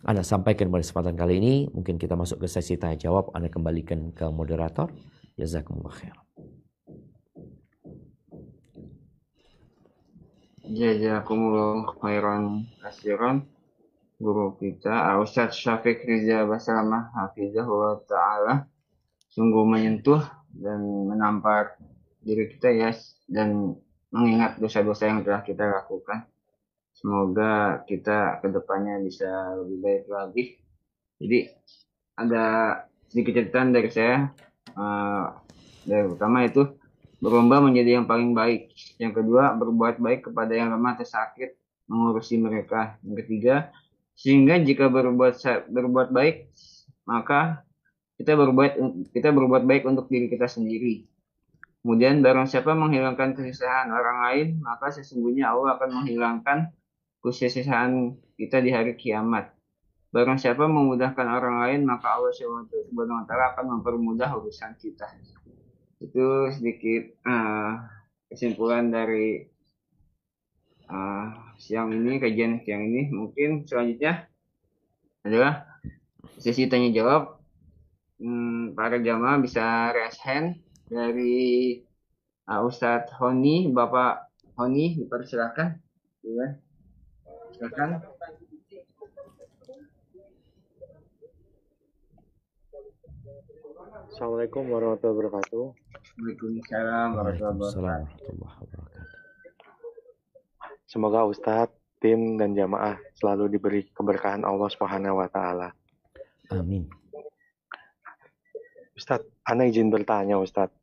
Anda sampaikan pada kesempatan kali ini. Mungkin kita masuk ke sesi tanya jawab. Anda kembalikan ke moderator. Jazakumullah khair. Jazakumullah khairan kasiran. Guru kita Ustaz Syafiq Riza Basalamah hafizahullah ta'ala sungguh menyentuh dan menampar diri kita ya, dan mengingat dosa-dosa yang telah kita lakukan. Semoga kita kedepannya bisa lebih baik lagi. Jadi ada sedikit catatan dari saya. Yang pertama itu berlomba menjadi yang paling baik. Yang kedua, berbuat baik kepada yang lemah atau sakit, mengurusi mereka. Yang ketiga, sehingga jika berbuat baik, maka kita berbuat baik untuk diri kita sendiri. Kemudian barang siapa menghilangkan kesusahan orang lain, maka sesungguhnya Allah akan menghilangkan kesusahan kita di hari kiamat. Barang siapa memudahkan orang lain, maka Allah Subhanahu wa Ta'ala akan mempermudah urusan kita. Itu sedikit kesimpulan dari kajian siang ini. Mungkin selanjutnya adalah sesi tanya jawab. Para jamaah bisa raise hand dari Ustadz Honi. Bapak Honi, dipersilakan. Ya. Silakan. Assalamualaikum warahmatullahi wabarakatuh. Waalaikumsalam warahmatullahi wabarakatuh. Semoga Ustadz, tim dan jamaah selalu diberi keberkahan Allah Subhanahu wa Ta'ala. Amin. Ustadz, ana izin bertanya Ustadz.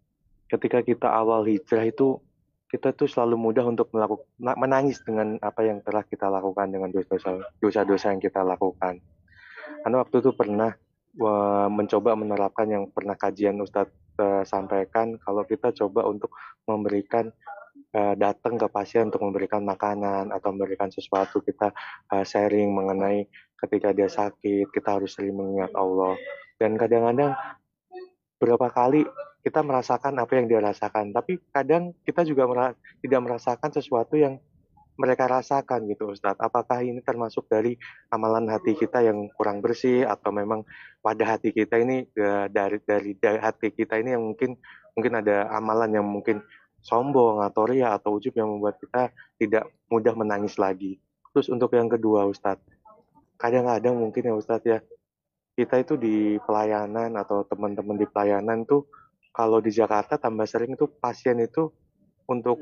Ketika kita awal hijrah itu, kita tuh selalu mudah untuk menangis dengan apa yang telah kita lakukan, dengan dosa-dosa yang kita lakukan. Ana waktu itu pernah mencoba menerapkan yang pernah kajian Ustadz sampaikan, kalau kita coba untuk memberikan datang ke pasien untuk memberikan makanan atau memberikan sesuatu, kita sharing mengenai ketika dia sakit, kita harus sering mengingat Allah. Dan kadang-kadang berapa kali kita merasakan apa yang dia rasakan, tapi kadang kita juga tidak merasakan sesuatu yang mereka rasakan gitu Ustadz. Apakah ini termasuk dari amalan hati kita yang kurang bersih, atau memang pada hati kita ini dari hati kita ini yang mungkin ada amalan yang mungkin sombong atau ria atau ujub yang membuat kita tidak mudah menangis lagi. Terus untuk yang kedua Ustadz, kadang-kadang mungkin ya Ustadz ya, kita itu di pelayanan atau teman-teman di pelayanan tuh, kalau di Jakarta tambah sering tuh pasien itu untuk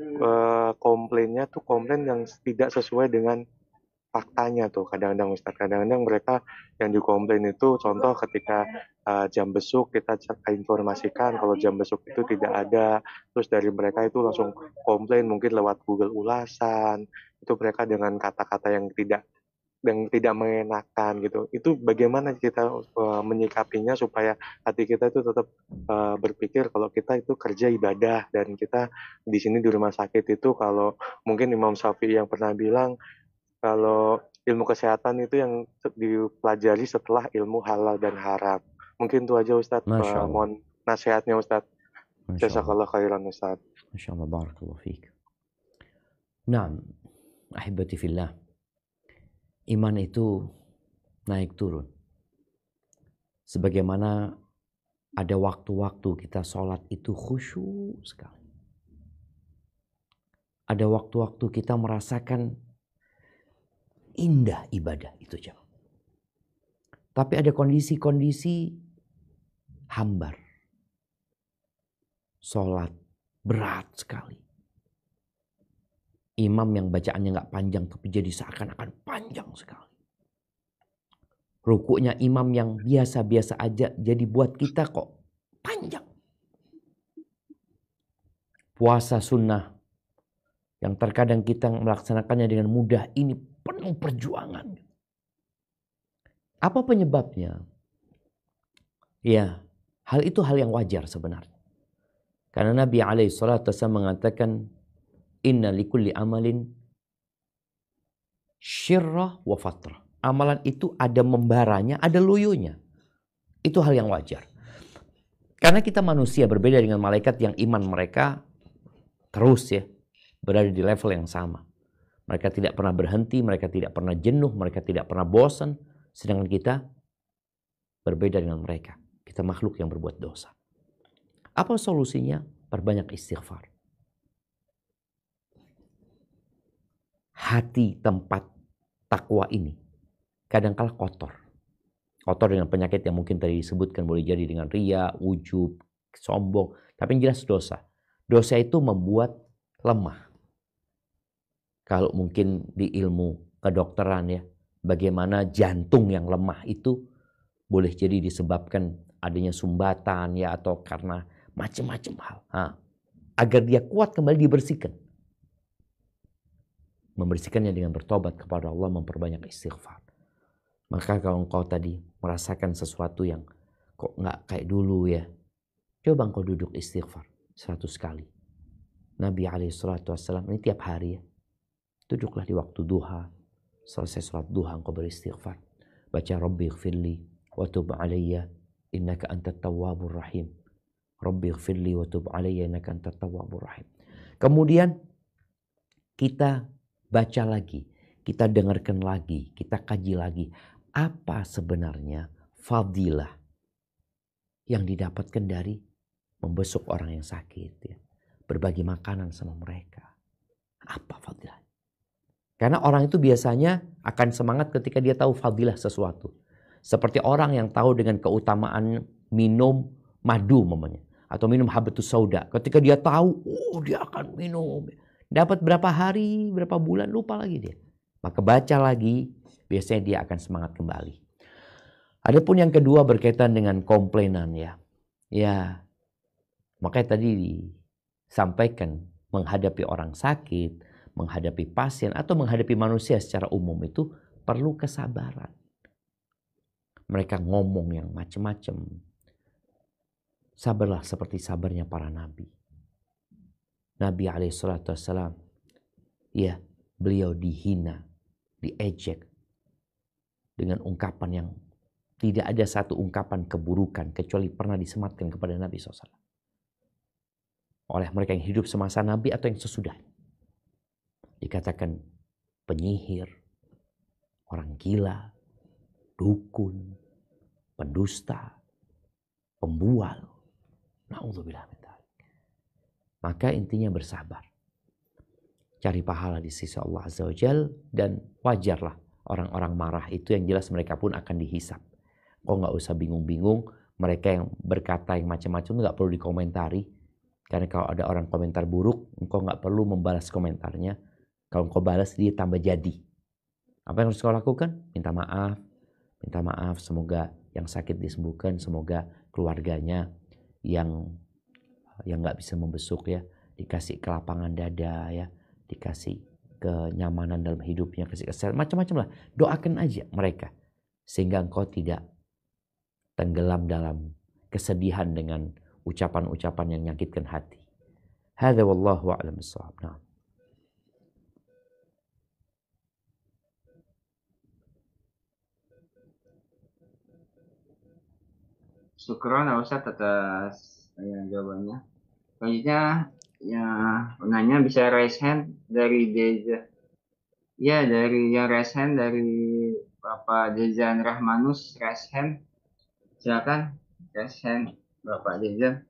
komplainnya tuh komplain yang tidak sesuai dengan faktanya tuh. Kadang-kadang Ustadz, kadang-kadang mereka yang dikomplain itu, contoh ketika jam besuk kita informasikan kalau jam besuk itu tidak ada, terus dari mereka itu langsung komplain mungkin lewat Google ulasan, itu mereka dengan kata-kata yang tidak mengenakan gitu. Itu bagaimana kita menyikapinya supaya hati kita itu tetap berpikir kalau kita itu kerja ibadah, dan kita di sini di rumah sakit itu, kalau mungkin Imam Syafi'i yang pernah bilang kalau ilmu kesehatan itu yang dipelajari setelah ilmu halal dan haram. Mungkin itu aja Ustadz. Mohon nasihatnya Ustadz. Jazakallah khairan Ustadz. Masya Allah, barakallahu fiik. Naam, ahibati fillah. Iman itu naik turun. Sebagaimana ada waktu-waktu kita sholat itu khusyuk sekali. Ada waktu-waktu kita merasakan indah ibadah itu jemaah. Tapi ada kondisi-kondisi hambar. Sholat berat sekali. Imam yang bacaannya nggak panjang tapi jadi seakan-akan panjang sekali. Rukuknya imam yang biasa-biasa aja jadi buat kita kok panjang. Puasa sunnah yang terkadang kita melaksanakannya dengan mudah ini penuh perjuangan. Apa penyebabnya? Ya, hal itu hal yang wajar sebenarnya. Karena Nabi SAW mengatakan, inna likulli amalin syirrah wa fatrah. Amalan itu ada membaranya, ada loyonya. Itu hal yang wajar. Karena kita manusia berbeda dengan malaikat yang iman mereka terus ya berada di level yang sama. Mereka tidak pernah berhenti, mereka tidak pernah jenuh, mereka tidak pernah bosan. Sedangkan kita berbeda dengan mereka. Kita makhluk yang berbuat dosa. Apa solusinya? Perbanyak istighfar. Hati tempat takwa ini kadangkala kotor. Kotor dengan penyakit yang mungkin tadi disebutkan, boleh jadi dengan ria, ujub, sombong. Tapi yang jelas dosa. Dosa itu membuat lemah. Kalau mungkin di ilmu kedokteran ya, bagaimana jantung yang lemah itu boleh jadi disebabkan adanya sumbatan ya, atau karena macam-macam hal. Agar dia kuat kembali dibersihkan. Membersihkannya dengan bertobat kepada Allah, memperbanyak istighfar. Maka kalau engkau tadi merasakan sesuatu yang kok nggak kayak dulu ya, coba engkau duduk istighfar 100 kali. Nabi SAW ini tiap hari ya, duduklah di waktu duha, selesai sholat duha engkau beristighfar. Baca Rabbi ighfirli wa tub alayya innaka antat tawwabur rahim. Rabbi ighfirli wa tub alayya innaka antat tawwabur rahim. Kemudian kita baca lagi, kita dengarkan lagi, kita kaji lagi. Apa sebenarnya fadilah yang didapatkan dari membesuk orang yang sakit ya, berbagi makanan sama mereka? Apa fadilah? Karena orang itu biasanya akan semangat ketika dia tahu fadilah sesuatu. Seperti orang yang tahu dengan keutamaan minum madu mamanya, atau minum habatus sauda. Ketika dia tahu, dia akan minum. Dapat berapa hari, berapa bulan, lupa lagi dia. Maka baca lagi, biasanya dia akan semangat kembali. Adapun yang kedua berkaitan dengan komplainan ya. Ya, makanya tadi disampaikan menghadapi orang sakit, menghadapi pasien, atau menghadapi manusia secara umum itu perlu kesabaran. Mereka ngomong yang macam-macam. Sabarlah seperti sabarnya para nabi. Nabi SAW, ya, beliau dihina, diejek dengan ungkapan yang tidak ada satu ungkapan keburukan kecuali pernah disematkan kepada Nabi SAW. Oleh mereka yang hidup semasa Nabi atau yang sesudah. Dikatakan penyihir, orang gila, dukun, pendusta, pembual. Na'udzubillah min dzalik. Maka intinya bersabar. Cari pahala di sisi Allah Azza wa Jalla, dan wajarlah orang-orang marah itu, yang jelas mereka pun akan dihisap. Kok nggak usah bingung-bingung, mereka yang berkata yang macam-macam nggak perlu dikomentari. Karena kalau ada orang komentar buruk, engkau nggak perlu membalas komentarnya. Kalau engkau balas, dia tambah jadi. Apa yang harus kau lakukan? Minta maaf, semoga yang sakit disembuhkan, semoga keluarganya yang nggak bisa membesuk ya, dikasih kelapangan dada ya, dikasih kenyamanan dalam hidupnya, kasih kesehatan, macam-macam lah. Doakan aja mereka sehingga engkau tidak tenggelam dalam kesedihan dengan ucapan-ucapan yang menyakitkan hati. Hadza wallahu a'lam bissawab. Nah. Syukron Ustaz atas jawabannya. Selanjutnya ya penanya bisa raise hand dari Deza. Ya, dari yang raise hand dari Bapak Dejan Rahmanus, raise hand. Silakan, raise hand Bapak Dejan.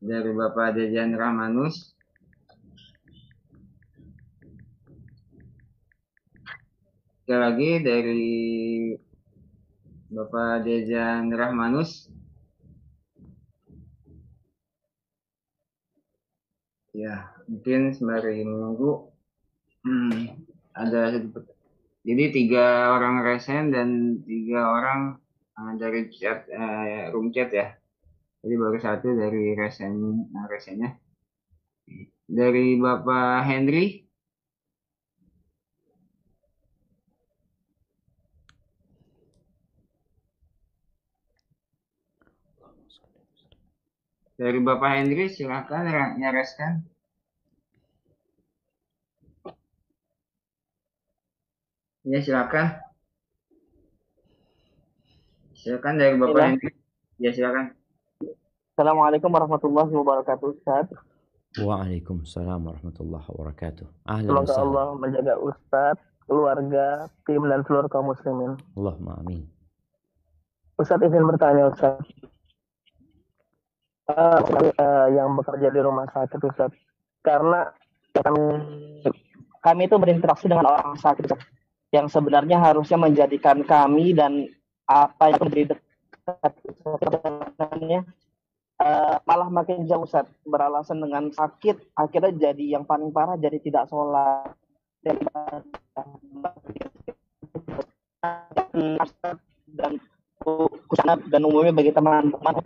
Dari Bapak Dejan Rahmanus. Sekali lagi dari Bapak Dejan Rahmanus. Ya, mungkin sembari menunggu. Ada jadi 3 orang resen dan 3 orang dari chat room chat ya. Jadi baru 1 dari resennya. Dari Bapak Henry. Dari Bapak Henry silakan nyareskan. Ya, silakan. Silakan dari Bapak Henry. Ya, silakan. Assalamualaikum warahmatullahi wabarakatuh, Ustaz. Waalaikumsalam warahmatullahi wabarakatuh. Ahlan Semoga wasahlan. Allah menjaga Ustaz, keluarga, tim dan seluruh kaum muslimin. Allahumma amin. Ustaz izin bertanya, Ustaz. Yang bekerja di rumah sakit, Ustaz. Karena kami itu berinteraksi dengan orang sakit, Ustaz, yang sebenarnya harusnya menjadikan kami dan apa yang menjadi dekat dengannya malah makin jauh, Ustaz, beralasan dengan sakit akhirnya jadi yang paling parah, jadi tidak sholat dan kusana dan umumnya bagi teman-teman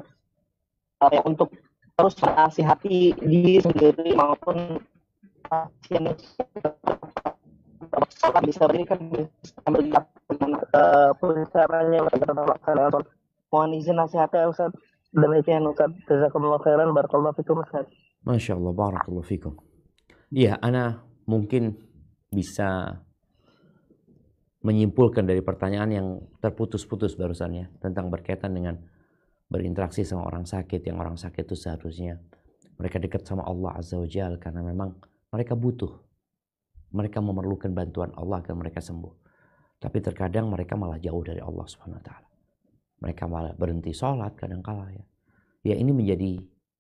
untuk terus menasihati diri sendiri maupun pasien sholat bisa berikan melihat caranya melaksanakan. Mohon izin nasihatnya, Ustaz. Demikian, Ustaz. Jazakumullah khairan. Barakallahu fikum, Ustaz. Masya Allah, barakallahu fikum. Iya, ana mungkin bisa menyimpulkan dari pertanyaan yang terputus-putus barusan ya, tentang berkaitan dengan berinteraksi sama orang sakit. Yang orang sakit itu seharusnya mereka dekat sama Allah Azza wa Jalla karena memang mereka butuh. Mereka memerlukan bantuan Allah agar mereka sembuh. Tapi terkadang mereka malah jauh dari Allah Subhanahu wa taala. Mereka malah berhenti sholat kadang-kala ya. Ya, ini menjadi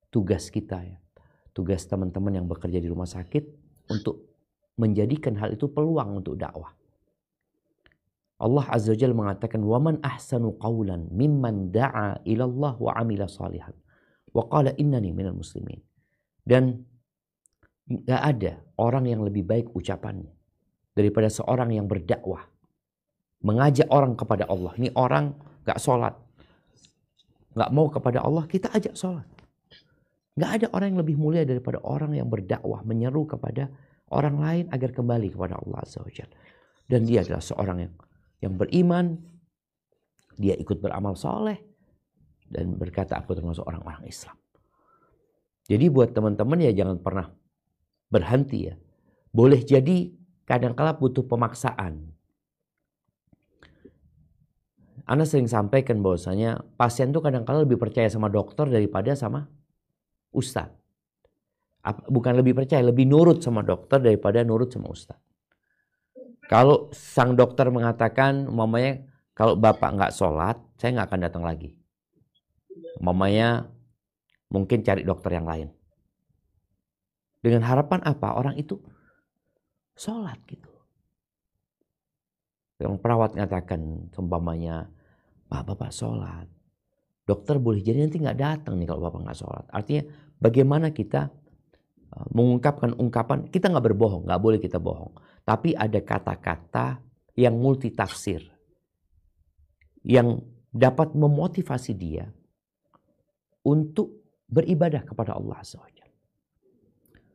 tugas kita ya. Tugas teman-teman yang bekerja di rumah sakit untuk menjadikan hal itu peluang untuk dakwah. Allah Azza wa Jalla mengatakan, "Waman ahsanu qawlan mimman da'a ila Allah wa 'amila shalihan wa qala innani minal muslimin." Dan enggak ada orang yang lebih baik ucapannya daripada seorang yang berdakwah, mengajak orang kepada Allah. Ini orang enggak sholat, enggak mau kepada Allah, kita ajak sholat. Enggak ada orang yang lebih mulia daripada orang yang berdakwah, menyeru kepada orang lain agar kembali kepada Allah Azza wa Jalla. Dan dia adalah seorang yang beriman, dia ikut beramal soleh, dan berkata aku termasuk orang-orang Islam. Jadi buat teman-teman ya jangan pernah berhenti ya. Boleh jadi kadang-kala butuh pemaksaan. Ana sering sampaikan bahwasanya pasien tuh kadang-kala lebih percaya sama dokter daripada sama ustadz. Bukan lebih percaya, lebih nurut sama dokter daripada nurut sama ustadz. Kalau sang dokter mengatakan, umpamanya kalau bapak nggak sholat, saya nggak akan datang lagi. Umpamanya mungkin cari dokter yang lain. Dengan harapan apa? Orang itu sholat gitu. Yang perawat mengatakan, umpamanya, bapak sholat. Dokter boleh jadi nanti nggak datang nih kalau bapak nggak sholat. Artinya bagaimana kita mengungkapkan ungkapan, kita nggak berbohong, nggak boleh kita bohong. Tapi ada kata-kata yang multitafsir, yang dapat memotivasi dia untuk beribadah kepada Allah SWT.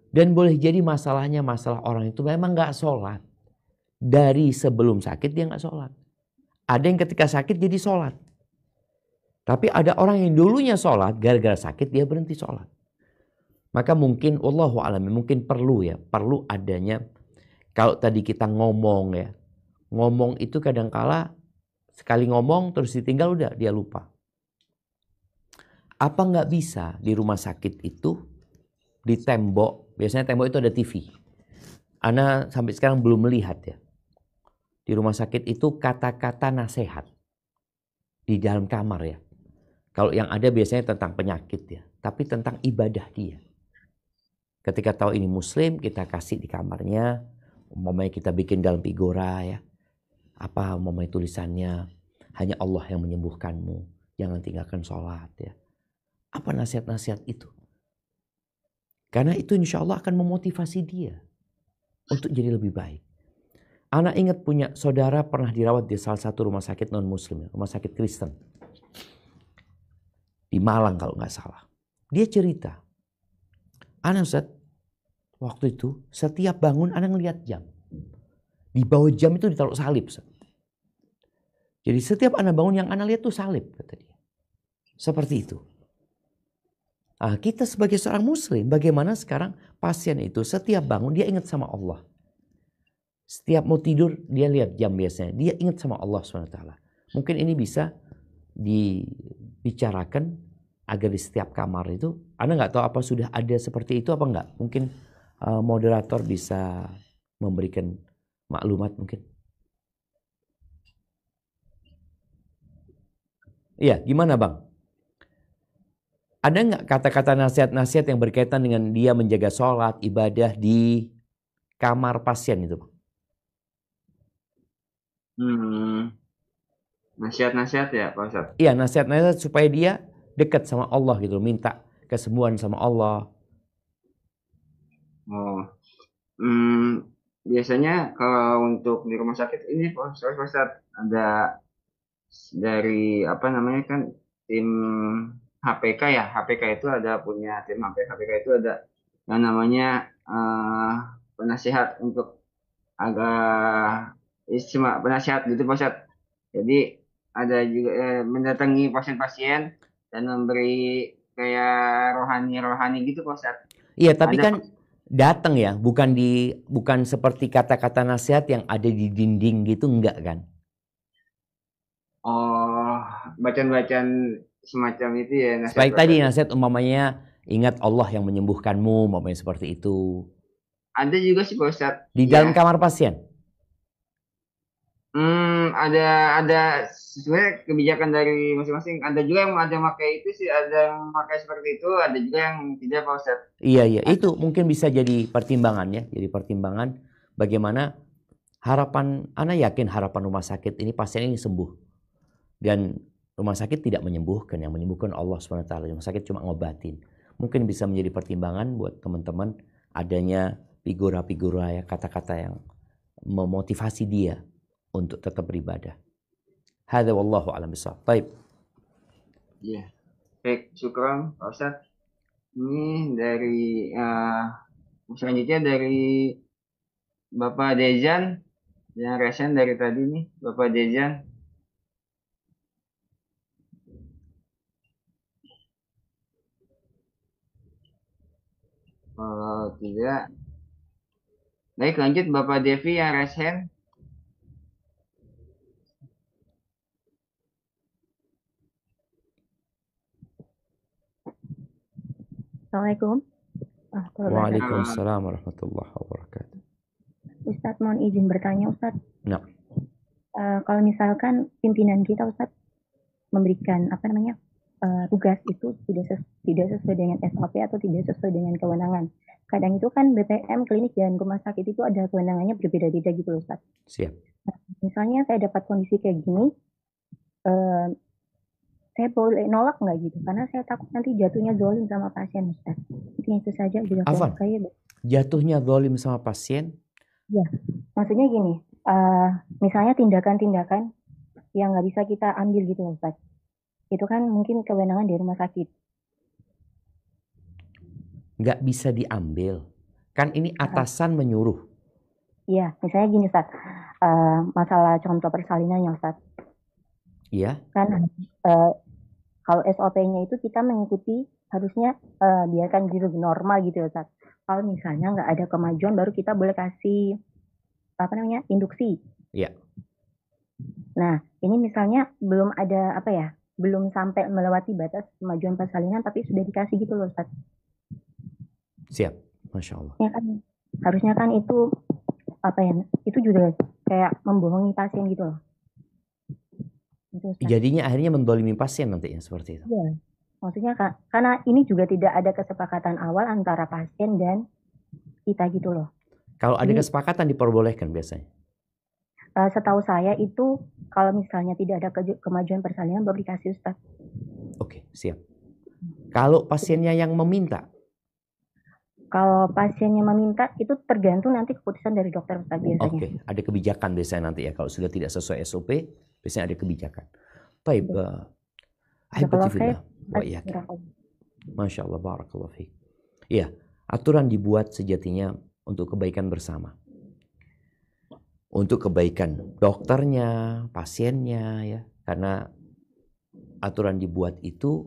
Dan boleh jadi masalahnya masalah orang itu memang nggak sholat. Dari sebelum sakit dia nggak sholat. Ada yang ketika sakit jadi sholat. Tapi ada orang yang dulunya sholat, gara-gara sakit dia berhenti sholat. Maka mungkin, wallahu a'lam, mungkin perlu adanya, kalau tadi kita ngomong ya, ngomong itu kadangkala sekali ngomong terus ditinggal udah dia lupa. Apa nggak bisa di rumah sakit itu, di tembok, biasanya tembok itu ada TV. Ana sampai sekarang belum melihat ya. Di rumah sakit itu kata-kata nasihat. Di dalam kamar ya. Kalau yang ada biasanya tentang penyakit ya. Tapi tentang ibadah dia. Ketika tahu ini muslim, kita kasih di kamarnya. Umpamanya kita bikin dalam figura ya. Apa umpamanya tulisannya. Hanya Allah yang menyembuhkanmu. Jangan tinggalkan sholat ya. Apa nasihat-nasihat itu? Karena itu insya Allah akan memotivasi dia untuk jadi lebih baik. Anak ingat punya saudara pernah dirawat di salah satu rumah sakit non muslim, rumah sakit Kristen. Di Malang kalau nggak salah. Dia cerita, anak Ustaz, waktu itu setiap bangun anak ngelihat jam. Di bawah jam itu ditaruh salib Ustaz. Jadi setiap anak bangun yang anak lihat tuh salib kata dia. Seperti itu. Nah, kita sebagai seorang muslim, bagaimana sekarang pasien itu setiap bangun dia ingat sama Allah. Setiap mau tidur dia lihat jam biasanya. Dia ingat sama Allah SWT. Mungkin ini bisa dibicarakan agar di setiap kamar itu. Anda nggak tahu apa sudah ada seperti itu apa enggak. Mungkin moderator bisa memberikan maklumat mungkin. Iya, gimana Bang? Ada nggak kata-kata nasihat-nasihat yang berkaitan dengan dia menjaga sholat, ibadah di kamar pasien itu? Nasihat-nasihat ya Pak Ustadz? Iya, nasihat-nasihat supaya dia dekat sama Allah gitu. Minta kesembuhan sama Allah. Oh, biasanya kalau untuk di rumah sakit ini Pak Ustadz ada dari apa namanya kan tim HPK ya. HPK itu ada punya tim HPK itu ada yang namanya penasihat untuk agak cuma penasihat gitu Pak Ustadz. Jadi ada juga mendatangi pasien-pasien dan memberi kayak rohani-rohani gitu Pak Ustadz. Iya, tapi Ada, kan datang ya, bukan seperti kata-kata nasihat yang ada di dinding gitu, enggak kan? oh, bacaan-bacaan semacam itu ya nasihat Sebaik Pak tadi Ustadz. nasihat umpamanya ingat Allah yang menyembuhkanmu, umpamanya seperti itu. Ada juga sih Pak Ustadz. Di Ya. dalam kamar pasien. Ada sebenarnya kebijakan dari masing-masing. Ada juga yang ada pakai itu sih, ada yang pakai seperti itu, ada juga yang tidak Pak Ustadz. Iya, itu mungkin bisa jadi pertimbangan ya, jadi pertimbangan bagaimana harapan, Ana yakin harapan rumah sakit ini pasien ini sembuh. Dan rumah sakit tidak menyembuhkan, yang menyembuhkan Allah SWT. Rumah sakit cuma ngobatin. Mungkin bisa menjadi pertimbangan buat teman-teman adanya figura-figura ya, kata-kata yang memotivasi dia untuk tetap beribadah. Hadza wallahu a'lam bishawab. Baik. Iya. Baik, syukran Pak Ustadz. Ini dari selanjutnya dari Bapak Dejan yang resen dari tadi nih, Bapak Dejan. Kalau tidak, baik lanjut Bapak Devi yang resen. Assalamualaikum. Waalaikumsalam warahmatullahi wabarakatuh. Ustadz mohon izin bertanya Ustadz. Nah. Kalau misalkan pimpinan kita Ustadz memberikan tugas itu tidak sesuai dengan SOP atau tidak sesuai dengan kewenangan. Kadang itu kan BPM, klinik dan rumah sakit itu ada kewenangannya berbeda-beda gitu loh Ustadz. Siap. Nah, misalnya saya dapat kondisi kayak gini, saya boleh nolak nggak gitu? Karena saya takut nanti jatuhnya zalim sama pasien, Ustaz. Itu saja. Afwan, jatuhnya zalim sama pasien? Ya, maksudnya gini, misalnya tindakan-tindakan yang nggak bisa kita ambil gitu, Ustaz. Itu kan mungkin kewenangan di rumah sakit. Nggak bisa diambil. Kan ini atasan menyuruh. Iya, misalnya gini, Ustaz. Masalah contoh persalinannya, Ustaz. Iya. Kan kalau SOP-nya itu kita mengikuti harusnya biarkan diri normal gitu ya Ustaz. Kalau misalnya nggak ada kemajuan baru kita boleh kasih induksi. Iya. Nah ini misalnya belum ada belum sampai melewati batas kemajuan persalinan tapi sudah dikasih gitu loh Ustaz. Siap, Masya Allah. Ya kan, harusnya kan itu apa ya? Itu juga kayak membohongi pasien gitu loh. Gitu, Ustaz. Jadinya akhirnya mendolimi pasien nanti ya seperti itu. Iya. Maksudnya karena ini juga tidak ada kesepakatan awal antara pasien dan kita gitu loh. Kalau ada Jadi, kesepakatan diperbolehkan biasanya. setahu saya itu kalau misalnya tidak ada kemajuan persalinan baru dikasih Ustaz. Oke, siap. Kalau pasiennya yang meminta, Kalau pasiennya meminta itu tergantung nanti keputusan dari dokter Ustaz biasanya. oke, ada kebijakan biasanya nanti ya. Kalau sudah tidak sesuai SOP, biasanya ada kebijakan. Baik, ahibati fillah wa iyyakum. Masya Allah, barakallahu fiik. Iya, aturan dibuat sejatinya untuk kebaikan bersama. Untuk kebaikan dokternya, pasiennya ya. Karena aturan dibuat itu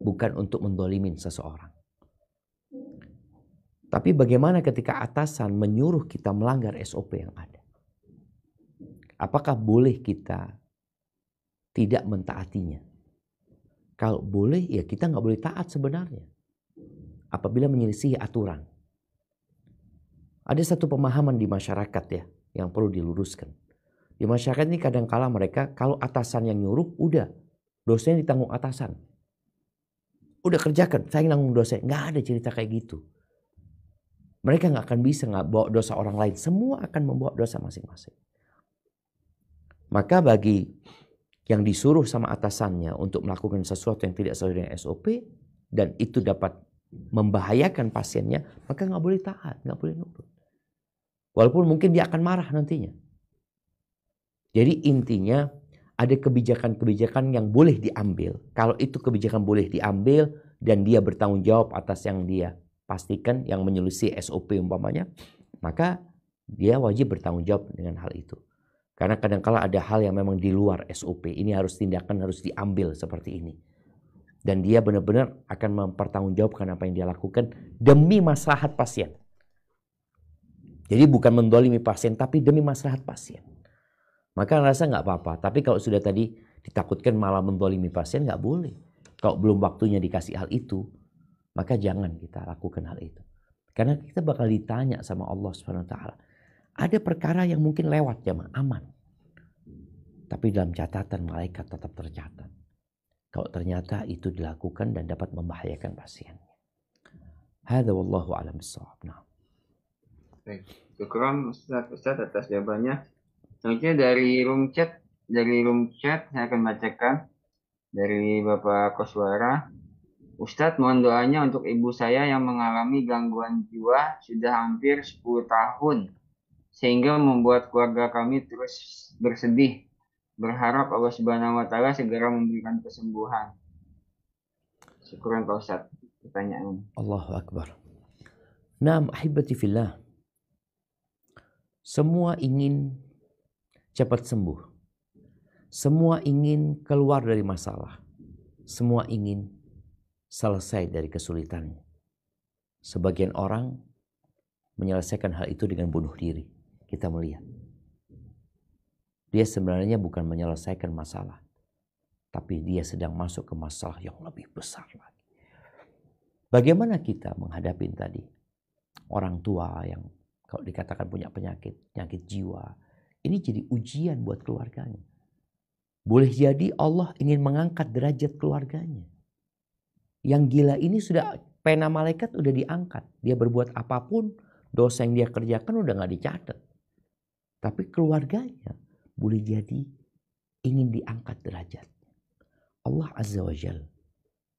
bukan untuk mendolimin seseorang. Tapi bagaimana ketika atasan menyuruh kita melanggar SOP yang ada? Apakah boleh kita tidak mentaatinya? Kalau boleh, ya kita nggak boleh taat sebenarnya. Apabila menyelisihi aturan. Ada satu pemahaman di masyarakat ya, yang perlu diluruskan. Di masyarakat ini kadang-kala mereka, kalau atasan yang nyuruh, udah. Dosanya ditanggung atasan. Udah kerjakan, saya nanggung dosa. Nggak ada cerita kayak gitu. Mereka nggak akan bisa nggak bawa dosa orang lain. Semua akan membawa dosa masing-masing. Maka bagi yang disuruh sama atasannya untuk melakukan sesuatu yang tidak sesuai dengan SOP dan itu dapat membahayakan pasiennya, maka nggak boleh taat, nggak boleh nurut. Walaupun mungkin dia akan marah nantinya. Jadi intinya ada kebijakan-kebijakan yang boleh diambil. Kalau itu kebijakan boleh diambil dan dia bertanggung jawab atas yang dia pastikan, yang menyelisih SOP umpamanya, maka dia wajib bertanggung jawab dengan hal itu. Karena kadang-kala ada hal yang memang di luar SOP. Ini harus tindakan harus diambil seperti ini. Dan dia benar-benar akan mempertanggungjawabkan apa yang dia lakukan demi maslahat pasien. Jadi bukan mendolimi pasien, tapi demi maslahat pasien. Maka rasa nggak apa-apa. Tapi kalau sudah tadi ditakutkan malah mendolimi pasien, nggak boleh. Kalau belum waktunya dikasih hal itu, maka jangan kita lakukan hal itu. Karena kita bakal ditanya sama Allah SWT. Ada perkara yang mungkin lewat jamaah aman. Tapi dalam catatan malaikat tetap tercatat. Kalau ternyata itu dilakukan dan dapat membahayakan pasien. Hadza wallahu a'lam bissawab. Nah. Baik, syukran Ustaz atas jawabannya. Selanjutnya dari room chat saya akan bacakan dari Bapak Koswara. Ustadz, mohon doanya untuk ibu saya yang mengalami gangguan jiwa sudah hampir 10 tahun. Sehingga membuat keluarga kami terus bersedih. Berharap Allah Subhanahu wa Ta'ala segera memberikan kesembuhan. Syukuran Pak Ustadz pertanyaan. Allahu Akbar. Naam ahibati fillah. Semua ingin cepat sembuh. Semua ingin keluar dari masalah. Semua ingin selesai dari kesulitannya. Sebagian orang menyelesaikan hal itu dengan bunuh diri. Kita melihat. Dia sebenarnya bukan menyelesaikan masalah. Tapi dia sedang masuk ke masalah yang lebih besar lagi. Bagaimana kita menghadapi tadi orang tua yang kalau dikatakan punya penyakit jiwa. Ini jadi ujian buat keluarganya. Boleh jadi Allah ingin mengangkat derajat keluarganya. Yang gila ini sudah pena malaikat udah diangkat. Dia berbuat apapun, dosa yang dia kerjakan udah gak dicatat. Tapi keluarganya boleh jadi ingin diangkat derajat. Allah Azza wa Jalla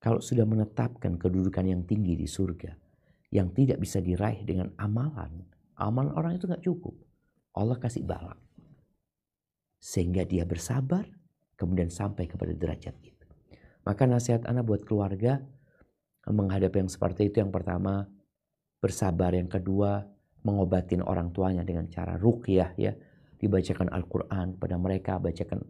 kalau sudah menetapkan kedudukan yang tinggi di surga, yang tidak bisa diraih dengan amalan orang itu gak cukup. Allah kasih balak. Sehingga dia bersabar, kemudian sampai kepada derajat itu. Maka nasihat anak buat keluarga, menghadapi yang seperti itu, yang pertama, bersabar. Yang kedua, mengobatin orang tuanya dengan cara ruqyah ya. Dibacakan Al-Quran kepada mereka, bacakan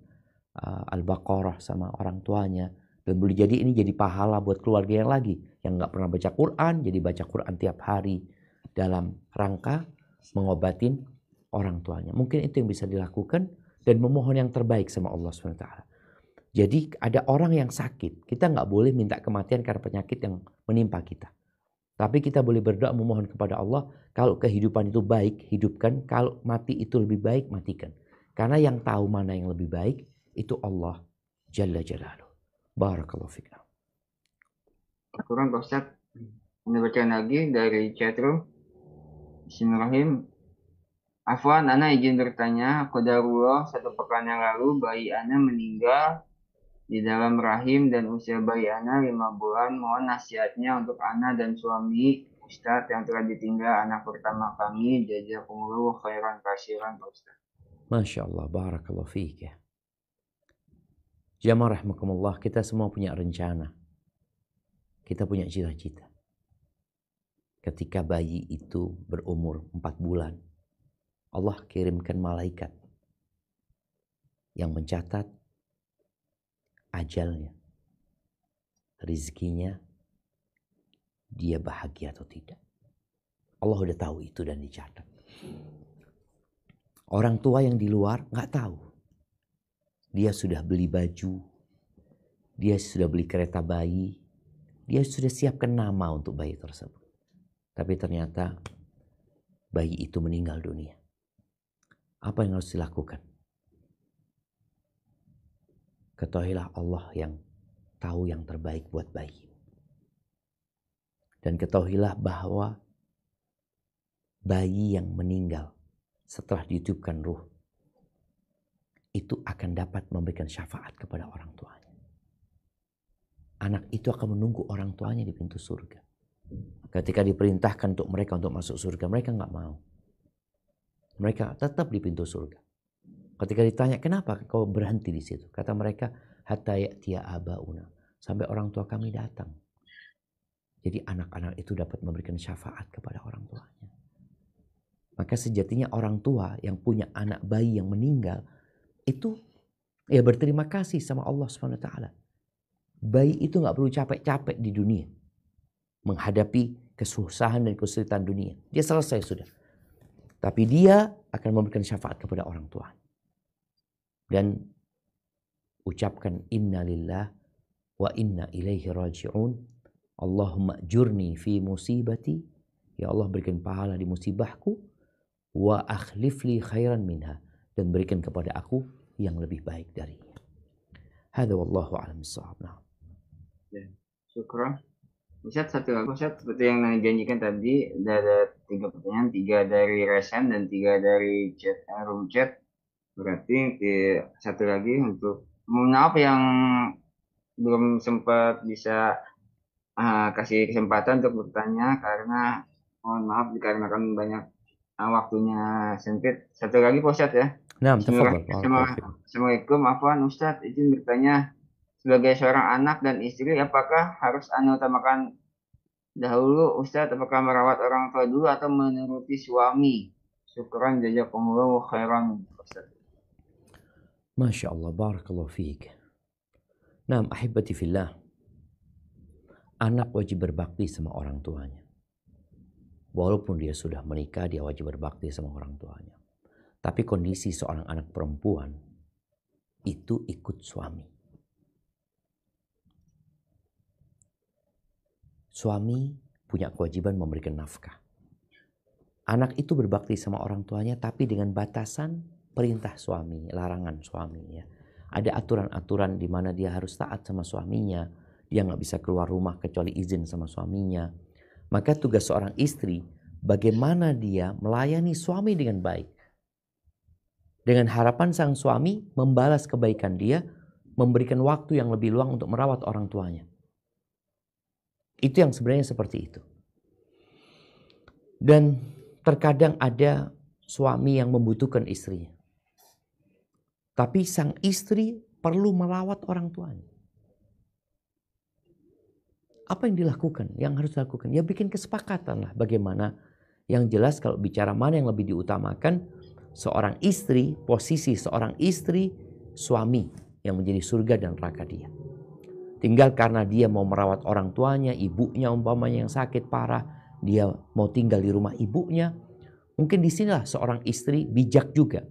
Al-Baqarah sama orang tuanya. Dan boleh jadi ini jadi pahala buat keluarga yang lagi. Yang gak pernah baca Quran, jadi baca Quran tiap hari. Dalam rangka mengobatin orang tuanya. Mungkin itu yang bisa dilakukan. Dan memohon yang terbaik sama Allah SWT. Jadi ada orang yang sakit, kita nggak boleh minta kematian karena penyakit yang menimpa kita. Tapi kita boleh berdoa memohon kepada Allah, kalau kehidupan itu baik, hidupkan. Kalau mati itu lebih baik, matikan. Karena yang tahu mana yang lebih baik, itu Allah Jalla Jalaluh. Barakallahu fikum. Kurang Pak Ustaz. Anda bacakan lagi dari chatroom. Bismillahirrahmanirrahim. Afwan, Ana izin bertanya. Qadarullah 1 pekan yang lalu bayi Ana meninggal di dalam rahim dan usia bayi Ana 5 bulan. Mohon nasihatnya untuk Ana dan suami Ustadz yang telah ditinggal anak pertama kami. Jazakumullahu khairan kasiran Pak Ustadz. Masya Allah, barakallahu fiik ya. Jamaah rahimakumullah, kita semua punya rencana. Kita punya cita-cita. Ketika bayi itu berumur 4 bulan, Allah kirimkan malaikat yang mencatat ajalnya, rizkinya, dia bahagia atau tidak. Allah udah tahu itu dan dicatat. Orang tua yang di luar nggak tahu. Dia sudah beli baju, dia sudah beli kereta bayi, dia sudah siapkan nama untuk bayi tersebut. Tapi ternyata bayi itu meninggal dunia. Apa yang harus dilakukan? Ketahuilah Allah yang tahu yang terbaik buat bayi. Dan ketahuilah bahwa bayi yang meninggal setelah ditiupkan ruh, itu akan dapat memberikan syafaat kepada orang tuanya. Anak itu akan menunggu orang tuanya di pintu surga. Ketika diperintahkan untuk mereka untuk masuk surga, mereka nggak mau. Mereka tetap di pintu surga. Ketika ditanya, kenapa kau berhenti di situ? Kata mereka, hatta ya'tiya abauna. Sampai orang tua kami datang. Jadi anak-anak itu dapat memberikan syafaat kepada orang tuanya. Maka sejatinya orang tua yang punya anak bayi yang meninggal, itu ya berterima kasih sama Allah SWT. Bayi itu gak perlu capek-capek di dunia menghadapi kesusahan dan kesulitan dunia. Dia selesai sudah. Tapi dia akan memberikan syafaat kepada orang tua. Dan ucapkan inna lillah wa inna ilaihi raji'un. Allahumma ajurni fi musibati. Ya Allah, berikan pahala di musibahku. Wa akhlifli khairan minha. Dan berikan kepada aku yang lebih baik darinya. Hadza wallahu a'lam bissawab. Ya, syukur. Ustaz, satu lagi Ustaz, seperti yang Nana janjikan tadi, ada 3 pertanyaan, 3 dari Resen dan 3 dari chat, room chat. Berarti satu lagi untuk mohon maaf yang belum sempat bisa kasih kesempatan untuk bertanya, karena mohon maaf dikarenakan banyak waktunya sempit. Satu lagi Pak Ustaz ya. Nah, Assalamualaikum, afwan Ustaz, izin bertanya, sebagai seorang anak dan istri, apakah harus Anda utamakan dahulu Ustaz, apakah merawat orang tua dulu atau menuruti suami? Syukran jazakumullahu khairan Ustaz. Masya Allah, barakallahu fiik. Nah, ahibati fillah, anak wajib berbakti sama orang tuanya. Walaupun dia sudah menikah, dia wajib berbakti sama orang tuanya. Tapi kondisi seorang anak perempuan itu ikut suami. Suami punya kewajiban memberikan nafkah. Anak itu berbakti sama orang tuanya tapi dengan batasan perintah suami, larangan suami ya. Ada aturan-aturan di mana dia harus taat sama suaminya. Dia nggak bisa keluar rumah kecuali izin sama suaminya. Maka tugas seorang istri, bagaimana dia melayani suami dengan baik. Dengan harapan sang suami membalas kebaikan dia, memberikan waktu yang lebih luang untuk merawat orang tuanya. Itu yang sebenarnya seperti itu. Dan terkadang ada suami yang membutuhkan istrinya. Tapi sang istri perlu merawat orang tuanya. Apa yang dilakukan? Yang harus dilakukan? Ya bikin kesepakatan lah bagaimana. Yang jelas kalau bicara mana yang lebih diutamakan, seorang istri, posisi seorang istri, suami yang menjadi surga dan neraka dia. Tinggal karena dia mau merawat orang tuanya, ibunya umpamanya yang sakit parah, dia mau tinggal di rumah ibunya. Mungkin disinilah seorang istri bijak juga.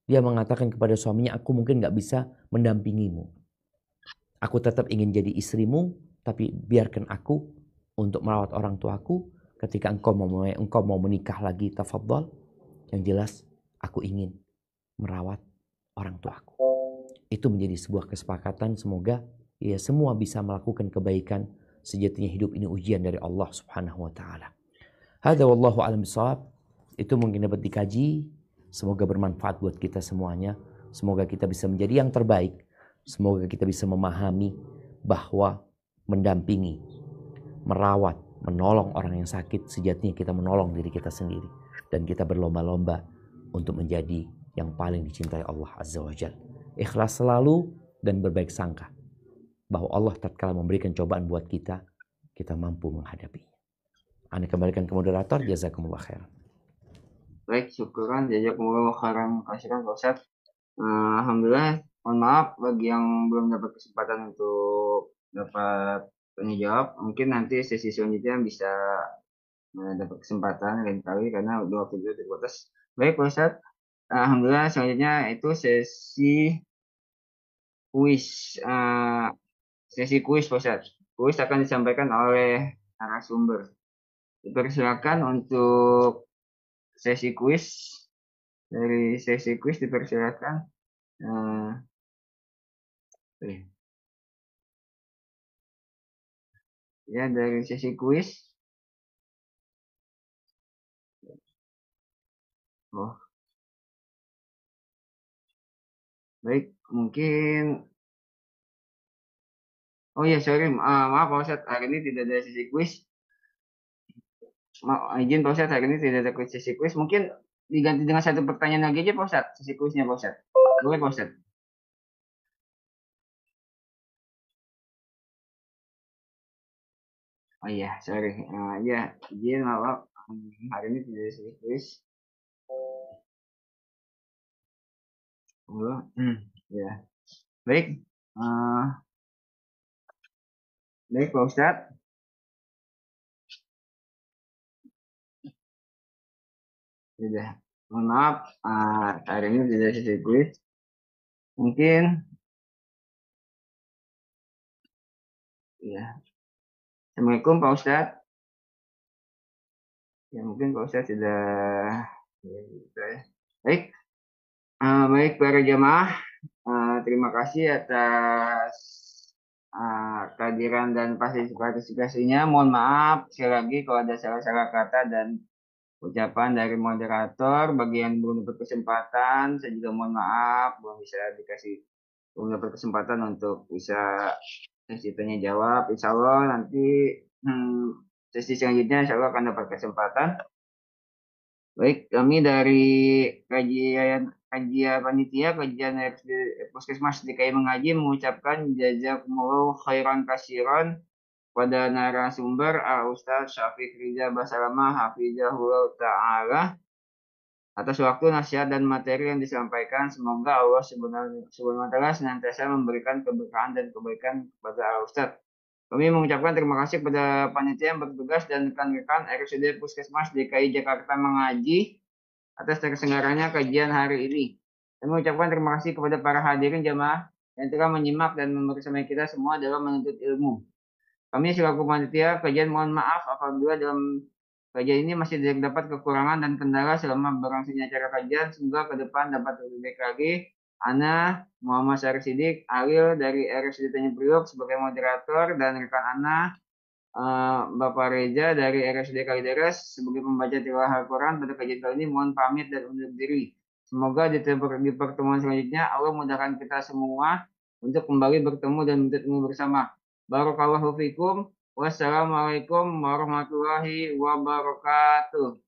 Dia mengatakan kepada suaminya, aku mungkin gak bisa mendampingimu. Aku tetap ingin jadi istrimu, tapi biarkan aku untuk merawat orang tuaku. Ketika engkau mau menikah lagi, tafadhal. Yang jelas, aku ingin merawat orang tuaku. Itu menjadi sebuah kesepakatan. Semoga ya semua bisa melakukan kebaikan. Sejatinya hidup ini ujian dari Allah Subhanahu wa Ta'ala. Hadza wallahu a'lam bishawab. Itu mungkin dapat dikaji. Semoga bermanfaat buat kita semuanya. Semoga kita bisa menjadi yang terbaik. Semoga kita bisa memahami bahwa mendampingi, merawat, menolong orang yang sakit, sejatinya kita menolong diri kita sendiri. Dan kita berlomba-lomba untuk menjadi yang paling dicintai Allah Azza wa Jalla. Ikhlas selalu dan berbaik sangka bahwa Allah tatkala memberikan cobaan buat kita, kita mampu menghadapinya. Anda kembalikan ke moderator. Jazakumullah khairan. Baik, syukuran, jazakumullah khairan kasiran Pak Ustadz. Alhamdulillah, mohon maaf bagi yang belum dapat kesempatan untuk dapat tanya jawab. Mungkin nanti sesi selanjutnya bisa dapat kesempatan lain kali karena udah waktu itu terbatas. Baik Pak Ustadz, alhamdulillah selanjutnya itu sesi kuis. Sesi kuis Pak Ustadz. Kuis akan disampaikan oleh narasumber. Dipersilakan untuk sesi kuis. Dari sesi kuis dipersilakan. Ya, dari sesi kuis. Oh. Baik, mungkin. Oh ya, sorry. Maaf Pak Ustadz, hari ini tidak ada sesi kuis. Izin Pak Ustadz, hari ini tidak ada sesi kuis. Mungkin diganti dengan satu pertanyaan lagi aja Pak Ustadz, sesi kuisnya Pak Ustadz. Boleh Pak Ustadz? Oh iya, sorry. Ya, izin maaf. Hari ini tidak ada sesi kuis. Ya. Baik. Baik Pak Ustadz. Sudah. Mohon maaf, hari ini tidak ada sesi kuis. Mungkin ya. Assalamualaikum Pak Ustadz. Ya mungkin Pak Ustadz sudah ya, gitu ya. Baik. Baik para jamaah, terima kasih atas kehadiran dan partisipasinya. Mohon maaf sekali lagi kalau ada salah-salah kata dan ucapan dari moderator. Bagi yang belum dapat kesempatan, saya juga mohon maaf belum dapat kesempatan untuk bisa sesi tanya jawab. Insya Allah nanti sesi selanjutnya insya Allah akan dapat kesempatan. Baik, kami dari kajian panitia kajian Puskesmas DKI Mengaji mengucapkan jazakumullah khairan kasiran pada narasumber Ustaz Syafiq Riza Basalamah hafizahullah ta'ala atas waktu, nasihat dan materi yang disampaikan. Semoga Allah Subhanahu wa Ta'ala senantiasa memberikan keberkahan dan kebaikan kepada Ustaz. Kami mengucapkan terima kasih kepada panitia yang bertugas dan rekan-rekan RSUD Puskesmas DKI Jakarta Mengaji atas terselenggaranya kajian hari ini. Kami mengucapkan terima kasih kepada para hadirin jamaah yang telah menyimak dan membersamai kita semua dalam menuntut ilmu. Kami selaku panitia kajian mohon maaf apabila dalam kajian ini masih terdapat kekurangan dan kendala selama berlangsungnya acara kajian. Semoga ke depan dapat lebih baik lagi. Ana Muhammad Syarif Sidik Alil dari RSUD Tanjung Priok sebagai moderator dan rekan Ana Bapak Reza dari RSUD Kalideres sebagai pembaca tilawah Al-Quran pada kajian kali ini. Mohon pamit dan undur diri. Semoga di pertemuan selanjutnya Allah mudahkan kita semua untuk kembali bertemu dan menuntut ilmu bersama. Barakallahu fikum. Wassalamualaikum warahmatullahi wabarakatuh.